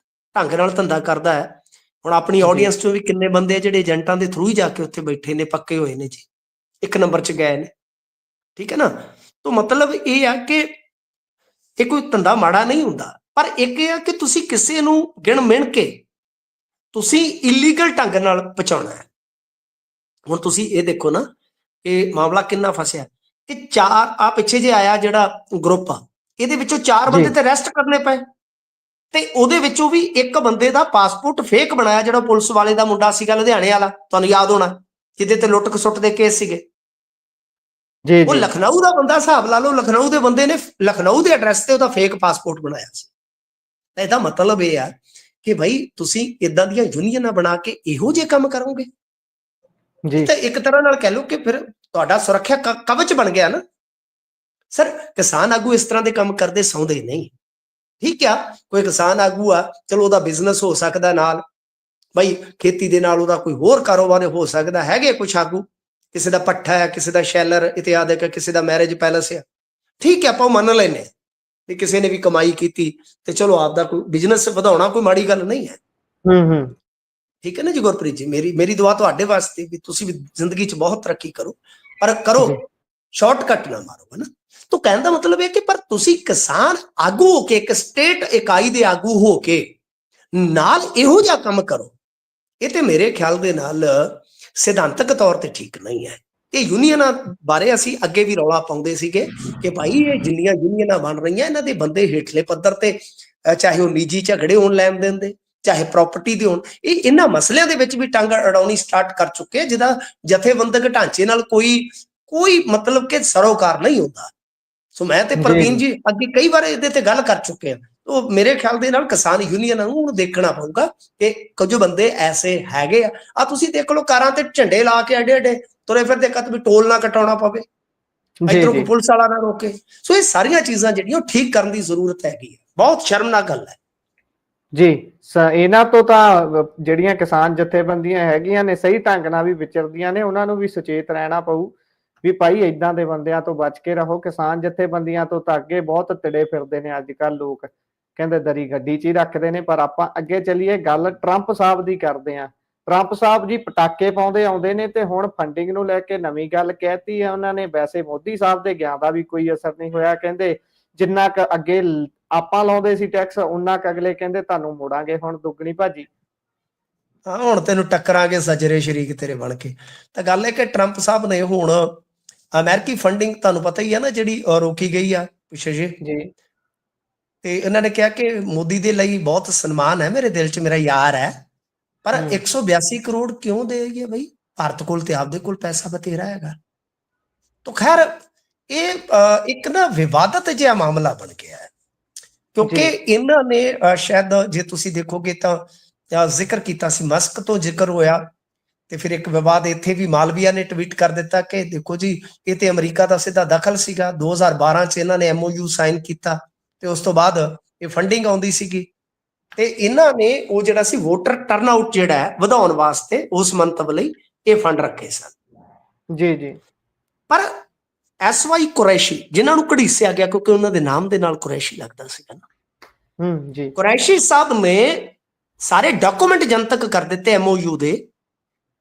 ਢੰਗ ਨਾਲ ਧੰਦਾ ਕਰਦਾ ਹੈ। ਹੁਣ ਆਪਣੀ ਆਡੀਅנס ਚੋਂ ਵੀ ਕਿੰਨੇ ਬੰਦੇ ਜਿਹੜੇ ਏਜੰਟਾਂ ਦੇ ਥਰੂ ਹੀ ਜਾ ਕੇ ਉੱਥੇ ਬੈਠੇ ਨੇ, ਪੱਕੇ ਹੋਏ ਨੇ ਜੀ, 1 ਨੰਬਰ 'ਚ ਗਏ ਨੇ, ਠੀਕ ਹੈ ਨਾ। ਤਾਂ ਮਤਲਬ ਇਹ ਆ ਕਿ ਇਹ ਕੋਈ ਧੰਦਾ ਮਾੜਾ ਨਹੀਂ ਹੁੰਦਾ, ਪਰ ਇੱਕ ਇਹ ਆ ਕਿ ਤੁਸੀਂ ਕਿਸੇ ਨੂੰ ਗਿਣ ਮਿਣ ਕੇ ਤੁਸੀਂ ਇਲੀਗਲ ਢੰਗ ਨਾਲ ਪਹੁੰਚਾਉਣਾ ਹੈ। ਹੁਣ ਤੁਸੀਂ ਇਹ ਦੇਖੋ ਨਾ ਇਹ ਮਾਮਲਾ ਕਿੰਨਾ ਫਸਿਆ ਕਿ 4 ਆ ਪਿੱਛੇ ਜੇ ਆਇਆ ਜਿਹੜਾ ਗਰੁੱਪ ਆ, ਇਹਦੇ ਵਿੱਚੋਂ 4 ਬੰਦੇ ਤੇ ਅਰੈਸਟ ਕਰਨੇ ਪਏ, ਤੇ ਉਹਦੇ ਵਿੱਚੋਂ ਵੀ ਇੱਕ ਬੰਦੇ ਦਾ ਪਾਸਪੋਰਟ ਫੇਕ ਬਣਾਇਆ, ਜਿਹੜਾ ਪੁਲਿਸ ਵਾਲੇ ਦਾ ਮੁੰਡਾ ਸੀਗਾ ਲੁਧਿਆਣੇ ਵਾਲਾ, ਤੁਹਾਨੂੰ ਯਾਦ ਹੋਣਾ, ਜਿਹਦੇ ਤੇ ਲੁੱਟ ਖਸੁੱਟ ਦੇ ਕੇਸ ਸੀਗੇ। ਜੀ ਉਹ ਲਖਨਊ ਦਾ ਬੰਦਾ, ਹਿਸਾਬ ਲਾ ਲਓ, ਲਖਨਊ ਦੇ ਬੰਦੇ ਨੇ ਲਖਨਊ ਦੇ ਐਡਰੈਸ ਤੇ ਉਹਦਾ ਫੇਕ ਪਾਸਪੋਰਟ ਬਣਾਇਆ ਸੀ। ਤਾਂ ਇਹਦਾ ਮਤਲਬ ਇਹ ਆ ਕਿ ਭਾਈ ਤੁਸੀਂ ਇਦਾਂ ਦੀਆਂ ਯੂਨੀਅਨਾਂ ਬਣਾ ਕੇ ਇਹੋ ਜਿਹੇ ਕੰਮ ਕਰੋਗੇ ਜੀ, ਤਾਂ ਇੱਕ ਤਰ੍ਹਾਂ ਨਾਲ ਕਹਿ ਲਓ ਕਿ ਫਿਰ ਤੁਹਾਡਾ ਸੁਰੱਖਿਆ ਕਵਚ ਬਣ ਗਿਆ ਨਾ। ਸਰ ਕਿਸਾਨ ਆਗੂ ਇਸ ਤਰ੍ਹਾਂ ਦੇ ਕੰਮ ਕਰਦੇ ਸੌਂਦੇ ਨਹੀਂ। ਠੀਕ ਆ, ਕੋਈ ਕਿਸਾਨ ਆਗੂ ਆ, ਚਲੋ ਉਹਦਾ ਬਿਜ਼ਨਸ ਹੋ ਸਕਦਾ ਨਾਲ, ਭਾਈ ਖੇਤੀ ਦੇ ਨਾਲ ਉਹਦਾ ਕੋਈ ਹੋਰ ਕਾਰੋਬਾਰ ਹੋ ਸਕਦਾ, ਹੈਗੇ ਕੁਛ ਆਗੂ, ਕਿਸੇ ਦਾ ਪੱਠਾ ਹੈ, ਕਿਸੇ ਦਾ ਸ਼ੈਲਰ ਇਤਿਆਦਿਕ, ਕਿਸੇ ਦਾ ਮੈਰਿਜ ਪੈਲਸ ਆ, ਠੀਕ ਹੈ, ਆਪਾਂ ਉਹ ਮੰਨ ਲੈਂਦੇ ਵੀ ਕਿਸੇ ਨੇ ਵੀ ਕਮਾਈ ਕੀਤੀ ਤੇ ਚਲੋ ਆਪਦਾ ਕੋਈ ਬਿਜ਼ਨਸ ਵਧਾਉਣਾ ਕੋਈ ਮਾੜੀ ਗੱਲ ਨਹੀਂ ਹੈ। ਠੀਕ ਹੈ ਨਾ ਜੀ ਗੁਰਪ੍ਰੀਤ ਜੀ, ਮੇਰੀ ਦੁਆ ਤੁਹਾਡੇ ਵਾਸਤੇ ਵੀ ਤੁਸੀਂ ਵੀ ਜ਼ਿੰਦਗੀ 'ਚ ਬਹੁਤ ਤਰੱਕੀ ਕਰੋ, ਪਰ ਕਰੋ ਸ਼ਾਰਟਕਟ ਨਾ ਮਾਰੋ, ਹੈ ਨਾ। ਤਾਂ ਕਹਿਣ ਦਾ ਮਤਲਬ ਇਹ ਕਿ ਪਰ ਤੁਸੀਂ ਕਿਸਾਨ ਆਗੂ ਹੋ ਕੇ, ਇੱਕ ਸਟੇਟ ਇਕਾਈ ਦੇ ਆਗੂ ਹੋ ਕੇ ਨਾਲ ਇਹੋ ਜਿਹਾ ਕੰਮ ਕਰੋ, ਇਹ ਤੇ ਮੇਰੇ ਖਿਆਲ ਦੇ ਨਾਲ ਸਿਧਾਂਤਕ ਤੌਰ ਤੇ ਠੀਕ ਨਹੀਂ ਹੈ। ਇਹ ਯੂਨੀਅਨਾਂ ਬਾਰੇ ਅਸੀਂ ਅੱਗੇ ਵੀ ਰੌਲਾ ਪਾਉਂਦੇ ਸੀਗੇ ਕਿ ਭਾਈ ਇਹ ਜਿੰਨੀਆਂ ਯੂਨੀਅਨਾਂ ਬਣ ਰਹੀਆਂ, ਇਹਨਾਂ ਦੇ ਬੰਦੇ ਹੇਠਲੇ ਪੱਧਰ ਤੇ, ਚਾਹੇ ਉਹ ਨਿੱਜੀ ਝਗੜੇ ਹੋਣ ਲੈਣ ਦੇਣ ਦੇ, ਚਾਹੇ ਪ੍ਰਾਪਰਟੀ ਦੇ ਹੋਣ, ਇਹ ਇਹਨਾਂ ਮਸਲਿਆਂ ਦੇ ਵਿੱਚ ਵੀ ਟੰਗ ਅੜਾਉਣੀ ਸਟਾਰਟ ਕਰ ਚੁੱਕੇ, ਜਿਹਦਾ ਜਥੇਬੰਦਕ ਢਾਂਚੇ ਨਾਲ ਕੋਈ ਮਤਲਬ ਕਿ ਸਰੋਕਾਰ ਨਹੀਂ ਹੁੰਦਾ। ਸੋ ਮੈਂ ਤੇ ਪ੍ਰਵੀਨ ਜੀ ਅੱਗੇ ਕਈ ਵਾਰ ਇਹਦੇ ਤੇ ਗੱਲ ਕਰ ਚੁੱਕੇ ਹਾਂ। ਉਹ ਮੇਰੇ ਖਿਆਲ ਦੇ ਨਾਲ ਕਿਸਾਨ ਯੂਨੀਅਨਾਂ ਨੂੰ ਹੁਣ ਦੇਖਣਾ ਪਊਗਾ ਕਿ ਕੁਝ ਬੰਦੇ ਐਸੇ ਹੈਗੇ ਆ ਤੁਸੀਂ ਦੇਖ ਲਓ, ਕਾਰਾਂ ਤੇ ਝੰਡੇ ਲਾ ਕੇ ਐਡੇ ਤੁਰੇ ਫਿਰਦੇ, ਵੀ ਟੋਲ ਨਾ ਕਟਾਉਣਾ ਪਵੇ, ਇੱਧਰੋਂ ਕੋਈ ਪੁਲਿਸ ਵਾਲਾ ਨਾ ਰੋਕੇ। ਸੋ ਇਹ ਸਾਰੀਆਂ ਚੀਜ਼ਾਂ ਜਿਹੜੀਆਂ ਉਹ ਠੀਕ ਕਰਨ ਦੀ ਜ਼ਰੂਰਤ ਹੈਗੀ ਹੈ। ਬਹੁਤ ਸ਼ਰਮਨਾਕ ਗੱਲ ਹੈ ਜੀ। ਇਹਨਾਂ ਤੋਂ ਤਾਂ ਜਿਹੜੀਆਂ ਕਿਸਾਨ ਜਥੇਬੰਦੀਆਂ ਹੈਗੀਆਂ ਨੇ ਸਹੀ ਢੰਗ ਨਾਲ ਵੀ ਵਿਚਰਦੀਆਂ ਨੇ, ਉਹਨਾਂ ਨੂੰ ਵੀ ਸੁਚੇਤ ਰਹਿਣਾ ਪਊ ਵੀ ਭਾਈ ਏਦਾਂ ਦੇ ਬੰਦਿਆਂ ਤੋਂ ਬਚ ਕੇ ਰਹੋ। ਕਿਸਾਨ ਜਥੇਬੰਦੀਆਂ ਤੋਂ ਤਾਂ ਅੱਗੇ ਬਹੁਤ ਤਿੜੇ ਫਿਰਦੇ ਨੇ ਅੱਜ ਕੱਲ ਲੋਕ, ਕਹਿੰਦੇ ਦਰੀ ਗੱਡੀ 'ਚ ਹੀ ਰੱਖਦੇ ਨੇ। ਪਰ ਆਪਾਂ ਅੱਗੇ ਚੱਲੀਏ, ਗੱਲ ਟਰੰਪ ਸਾਹਿਬ ਦੀ ਕਰਦੇ ਆ। ਟਰੰਪ ਸਾਹਿਬ ਜੀ ਪਟਾਕੇ ਪਾਉਂਦੇ ਆਉਂਦੇ ਨੇ ਤੇ ਹੁਣ ਫੰਡਿੰਗ ਨੂੰ ਲੈ ਕੇ ਨਵੀਂ ਗੱਲ ਕਹਿਤੀ ਹੈ ਉਹਨਾਂ ਨੇ। ਵੈਸੇ ਮੋਦੀ ਸਾਹਿਬ ਦੇ ਗਿਆ ਦਾ ਵੀ ਕੋਈ ਅਸਰ ਨਹੀਂ ਹੋਇਆ, ਕਹਿੰਦੇ ਜਿੰਨਾ ਕੁ ਅੱਗੇ ਆਪਾਂ ਲਾਉਂਦੇ ਸੀ ਟੈਕਸ, ਉਹਨਾਂ ਕੁ ਅਗਲੇ ਕਹਿੰਦੇ ਤੁਹਾਨੂੰ ਮੋੜਾਂਗੇ ਹੁਣ ਦੁੱਗਣੀ ਭਾਜੀ। ਹਾਂ, ਹੁਣ ਤੈਨੂੰ ਟੱਕਰਾਂਗੇ ਸੱਜਰੇ ਸ਼ਰੀਕ ਤੇਰੇ ਬਣ ਕੇ। ਤਾਂ ਗੱਲ ਹੈ ਕਿ ਟਰੰਪ ਸਾਹਿਬ ਨੇ ਹੁਣ ਅਮਰੀਕੀ ਫੰਡਿੰਗ, ਤੁਹਾਨੂੰ ਪਤਾ ਹੀ ਹੈ ਨਾ, ਜਿਹੜੀ ਰੋਕੀ ਗਈ ਆ ਪਿੱਛੇ ਜੀ, ਤੇ ਇਹਨਾਂ ਨੇ ਕਿਹਾ ਕਿ ਮੋਦੀ ਦੇ ਲਈ ਬਹੁਤ ਸਨਮਾਨ ਹੈ, ਮੇਰੇ ਦਿਲ 'ਚ ਮੇਰਾ ਯਾਰ ਹੈ, ਪਰ 182 ਕਰੋੜ ਕਿਉਂ ਦੇਈਏ ਬਈ, ਭਾਰਤ ਕੋਲ ਤੇ ਆਪਦੇ ਕੋਲ ਪੈਸਾ ਬਥੇਰਾ ਹੈਗਾ। ਤਾਂ ਖੈਰ ਇਹ ਇੱਕ ਨਾ ਵਿਵਾਦਤ ਜਿਹਾ ਮਾਮਲਾ ਬਣ ਗਿਆ ਹੈ, ਕਿਉਂਕਿ ਇਹਨਾਂ ਨੇ ਸ਼ਾਇਦ ਜੇ ਤੁਸੀਂ ਦੇਖੋਗੇ ਤਾਂ ਜ਼ਿਕਰ ਕੀਤਾ ਸੀ, ਮਸਕ ਤੋਂ ਜ਼ਿਕਰ ਹੋਇਆ, ਤੇ ਫਿਰ ਇੱਕ ਵਿਵਾਦ ਇੱਥੇ ਵੀ ਮਾਲਵੀਆ ਨੇ ਟਵੀਟ ਕਰ ਦਿੱਤਾ ਕਿ ਦੇਖੋ ਜੀ ਇਹ ਤੇ ਅਮਰੀਕਾ ਦਾ ਸਿੱਧਾ ਦਖਲ ਸੀਗਾ। 2012 ਚ ਇਹਨਾਂ ਨੇ MOU ਸਾਈਨ ਕੀਤਾ ਤੇ ਉਸ ਤੋਂ ਬਾਅਦ ਇਹ ਫੰਡਿੰਗ ਆਉਂਦੀ ਸੀਗੀ, ਤੇ ਇਹਨਾਂ ਨੇ ਉਹ ਜਿਹੜਾ ਸੀ ਵੋਟਰ ਟਰਨਆਊਟ ਜਿਹੜਾ ਹੈ ਵਧਾਉਣ ਵਾਸਤੇ ਉਸ ਮੰਤਵ ਲਈ ਇਹ ਫੰਡ ਰੱਖੇ ਸਨ। ਜੀ। ਪਰ SY ਕੁਰੈਸ਼ੀ, ਜਿਨ੍ਹਾਂ ਨੂੰ ਘੜੀਸਿਆ ਗਿਆ ਕਿਉਂਕਿ ਉਹਨਾਂ ਦੇ ਨਾਮ ਦੇ ਨਾਲ ਕੁਰੈਸ਼ੀ ਲੱਗਦਾ ਸੀਗਾ ਨਾ, ਜੀ ਕੁਰੈਸ਼ੀ ਸਾਹਿਬ ਨੇ ਸਾਰੇ ਡਾਕੂਮੈਂਟ ਜਨਤਕ ਕਰ ਦਿੱਤੇ MOU ਦੇ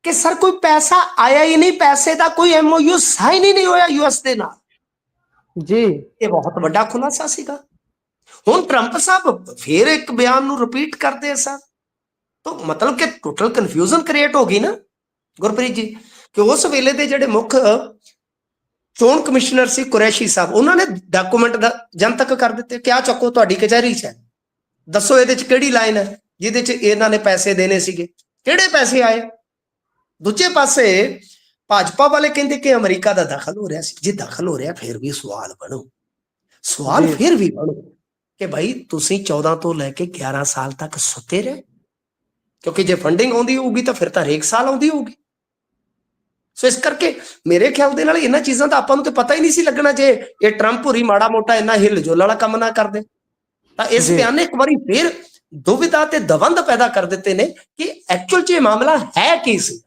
ਕਿ ਸਰ ਕੋਈ ਪੈਸਾ ਆਇਆ ਹੀ ਨਹੀਂ, ਪੈਸੇ ਦਾ ਕੋਈ MOU ਸਾਈਨ ਹੀ ਨਹੀਂ ਹੋਇਆ US ਦੇ ਨਾਲ ਜੀ। ਇਹ ਬਹੁਤ ਵੱਡਾ ਖੁਲਾਸਾ ਸੀਗਾ। ਹੁਣ ਟਰੰਪ ਸਾਹਿਬ ਫਿਰ ਇੱਕ ਬਿਆਨ ਨੂੰ ਰਿਪੀਟ ਕਰਦੇ ਸਨ, ਤਾਂ ਮਤਲਬ ਕਿ ਟੋਟਲ ਕਨਫਿਊਜ਼ਨ ਕ੍ਰੀਏਟ ਹੋ ਗਈ ਨਾ ਗੁਰਪ੍ਰੀਤ ਜੀ, ਕਿ ਉਸ ਵੇਲੇ ਦੇ ਜਿਹੜੇ ਮੁੱਖ ਚੋਣ ਕਮਿਸ਼ਨਰ ਸੀ ਕੁਰੈਸ਼ੀ ਸਾਹਿਬ, ਉਹਨਾਂ ਨੇ ਡਾਕੂਮੈਂਟ ਦਾ ਜਨਤਕ ਕਰ ਦਿੱਤੇ। ਕਿਆ ਚੱਕੋ ਤੁਹਾਡੀ ਕਚਹਿਰੀ 'ਚ ਹੈ, ਦੱਸੋ ਇਹਦੇ 'ਚ ਕਿਹੜੀ ਲਾਈਨ ਹੈ ਜਿਹਦੇ 'ਚ ਇਹਨਾਂ ਨੇ ਪੈਸੇ ਦੇਣੇ ਸੀਗੇ, ਕਿਹੜੇ ਪੈਸੇ ਆਏ। ਦੂਜੇ ਪਾਸੇ ਭਾਜਪਾ ਵਾਲੇ ਕਹਿੰਦੇ ਕਿ ਅਮਰੀਕਾ ਦਾ ਦਖਲ ਹੋ ਰਿਹਾ ਸੀ। ਜੇ ਦਖਲ ਹੋ ਰਿਹਾ ਫਿਰ ਵੀ ਸਵਾਲ ਫਿਰ ਵੀ ਬਣੋ ਕਿ ਭਾਈ ਤੁਸੀਂ 14 ਤੋਂ ਲੈ ਕੇ 11 ਸਾਲ ਤੱਕ ਸੁੱਤੇ ਰਹੇ, ਕਿਉਂਕਿ ਜੇ ਫੰਡਿੰਗ ਆਉਂਦੀ ਹੋਊਗੀ ਤਾਂ ਫਿਰ ਤਾਂ ਹਰੇਕ ਸਾਲ ਆਉਂਦੀ ਹੋਊਗੀ। ਸੋ ਇਸ ਕਰਕੇ ਮੇਰੇ ਖਿਆਲ ਦੇ ਨਾਲ ਇਹਨਾਂ ਚੀਜ਼ਾਂ ਦਾ ਆਪਾਂ ਨੂੰ ਤੇ ਪਤਾ ਹੀ ਨਹੀਂ ਸੀ ਲੱਗਣਾ ਜੇ ਇਹ ਟਰੰਪ ਹੋਰੀ ਮਾੜਾ ਮੋਟਾ ਇੰਨਾ ਹਿਲ ਜੁਲ ਵਾਲਾ ਕੰਮ ਨਾ ਕਰਦੇ। ਤਾਂ ਇਸ ਬਿਆਨ ਨੇ ਇੱਕ ਵਾਰੀ ਫਿਰ ਦੁਵਿਧਾ ਤੇ ਦਵੰਦ ਪੈਦਾ ਕਰ ਦਿੱਤੇ ਨੇ ਕਿ ਐਕਚੁਅਲ 'ਚ ਇਹ ਮਾਮਲਾ ਹੈ ਕੀ ਸੀ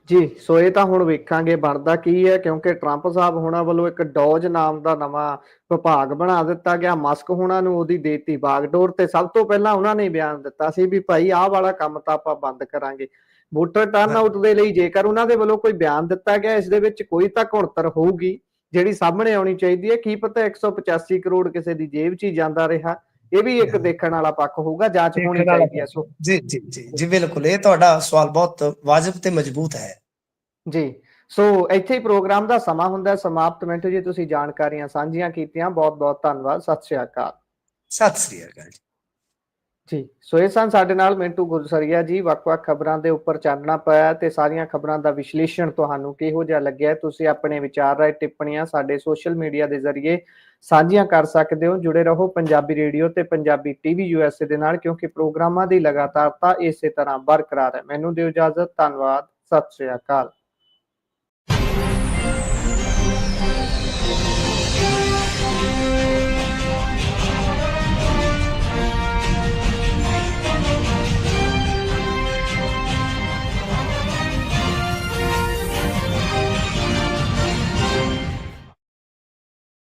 ਜੀ। ਸੋ ਇਹ ਤਾਂ ਹੁਣ ਵੇਖਾਂਗੇ ਬਣਦਾ ਕੀ ਹੈ, ਕਿਉਂਕਿ ਟਰੰਪ ਸਾਹਿਬ ਹੋਣਾ ਵੱਲੋਂ ਇੱਕ ਡੋਜ ਨਾਮ ਦਾ ਨਵਾਂ ਵਿਭਾਗ ਬਣਾ ਦਿੱਤਾ ਗਿਆ। ਮਸਕ ਹੋਣਾ ਨੂੰ ਉਹਦੀ ਦੇਤੀ ਬਾਗਡੋਰ, ਤੇ ਸਭ ਤੋਂ ਪਹਿਲਾਂ ਉਹਨਾਂ ਨੇ ਬਿਆਨ ਦਿੱਤਾ ਸੀ ਵੀ ਭਾਈ ਆਹ ਵਾਲਾ ਕੰਮ ਤਾਂ ਆਪਾਂ ਬੰਦ ਕਰਾਂਗੇ। ਵੋਟਰ ਟਰਨ ਆਊਟ ਦੇ ਲਈ ਜੇਕਰ ਉਹਨਾਂ ਦੇ ਵੱਲੋਂ ਕੋਈ ਬਿਆਨ ਦਿੱਤਾ ਗਿਆ, ਇਸ ਦੇ ਵਿੱਚ ਕੋਈ ਤਾਂ ਘੁਣਤਰ ਹੋਊਗੀ ਜਿਹੜੀ ਸਾਹਮਣੇ ਆਉਣੀ ਚਾਹੀਦੀ ਹੈ। ਕੀ ਪਤਾ 185 ਕਰੋੜ ਕਿਸੇ ਦੀ ਜੇਬ 'ਚ ਹੀ ਜਾਂਦਾ ਰਿਹਾ, ਇਹ ਵੀ ਇੱਕ ਦੇਖਣ ਵਾਲਾ ਪੱਖ ਹੋਊਗਾ, ਜਾਂਚ ਹੋਣੀ ਚਾਹੀਦੀ ਹੈ। ਸੋ ਜੀ ਜੀ ਜੀ ਜੀ ਬਿਲਕੁਲ, ਇਹ ਤੁਹਾਡਾ ਸਵਾਲ ਬਹੁਤ ਵਾਜਬ ਤੇ ਮਜ਼ਬੂਤ ਹੈ ਜੀ। ਸੋ ਇੱਥੇ ਹੀ ਪ੍ਰੋਗਰਾਮ ਦਾ ਸਮਾਂ ਹੁੰਦਾ ਸਮਾਪਤ। ਮਿੰਟੂ ਜੀ, ਤੁਸੀਂ ਜਾਣਕਾਰੀਆਂ ਸਾਂਝੀਆਂ ਕੀਤੀਆਂ, ਬਹੁਤ ਬਹੁਤ ਧੰਨਵਾਦ। ਸਤਿ ਸ਼੍ਰੀ ਅਕਾਲ। ਸਤਿ ਸ੍ਰੀ ਅਕਾਲ ਜੀ। ਸੋ ਇਹ ਸਨ ਸਾਡੇ ਨਾਲ ਮਿੰਟੂ ਗੁਰਸਰੀਆ ਜੀ। ਵੱਖ-ਵੱਖ ਖਬਰਾਂ ਦੇ ਉੱਪਰ ਚਾਨਣਾ ਪਾਇਆ ਤੇ ਸਾਰੀਆਂ ਖਬਰਾਂ ਦਾ ਵਿਸ਼ਲੇਸ਼ਣ ਤੁਹਾਨੂੰ ਕਿਹੋ ਜਿਹਾ ਲੱਗਿਆ, ਤੁਸੀਂ ਆਪਣੇ ਵਿਚਾਰ ਰਾਏ ਟਿੱਪਣੀਆਂ ਸਾਡੇ ਸੋਸ਼ਲ ਮੀਡੀਆ ਦੇ ਜ਼ਰੀਏ ਸਾਂਝੀਆਂ ਕਰ ਸਕਦੇ ਹੋ। ਜੁੜੇ ਰਹੋ ਪੰਜਾਬੀ ਰੇਡੀਓ ਤੇ ਪੰਜਾਬੀ ਟੀਵੀ USA ਦੇ ਨਾਲ, ਕਿਉਂਕਿ ਪ੍ਰੋਗਰਾਮਾਂ ਦੀ ਲਗਾਤਾਰਤਾ ਇਸੇ ਤਰ੍ਹਾਂ ਬਰਕਰਾਰ ਹੈ। ਮੈਨੂੰ ਦਿਓ ਇਜਾਜ਼ਤ। ਧੰਨਵਾਦ। ਸਤਿ ਸ਼੍ਰੀ ਅਕਾਲ।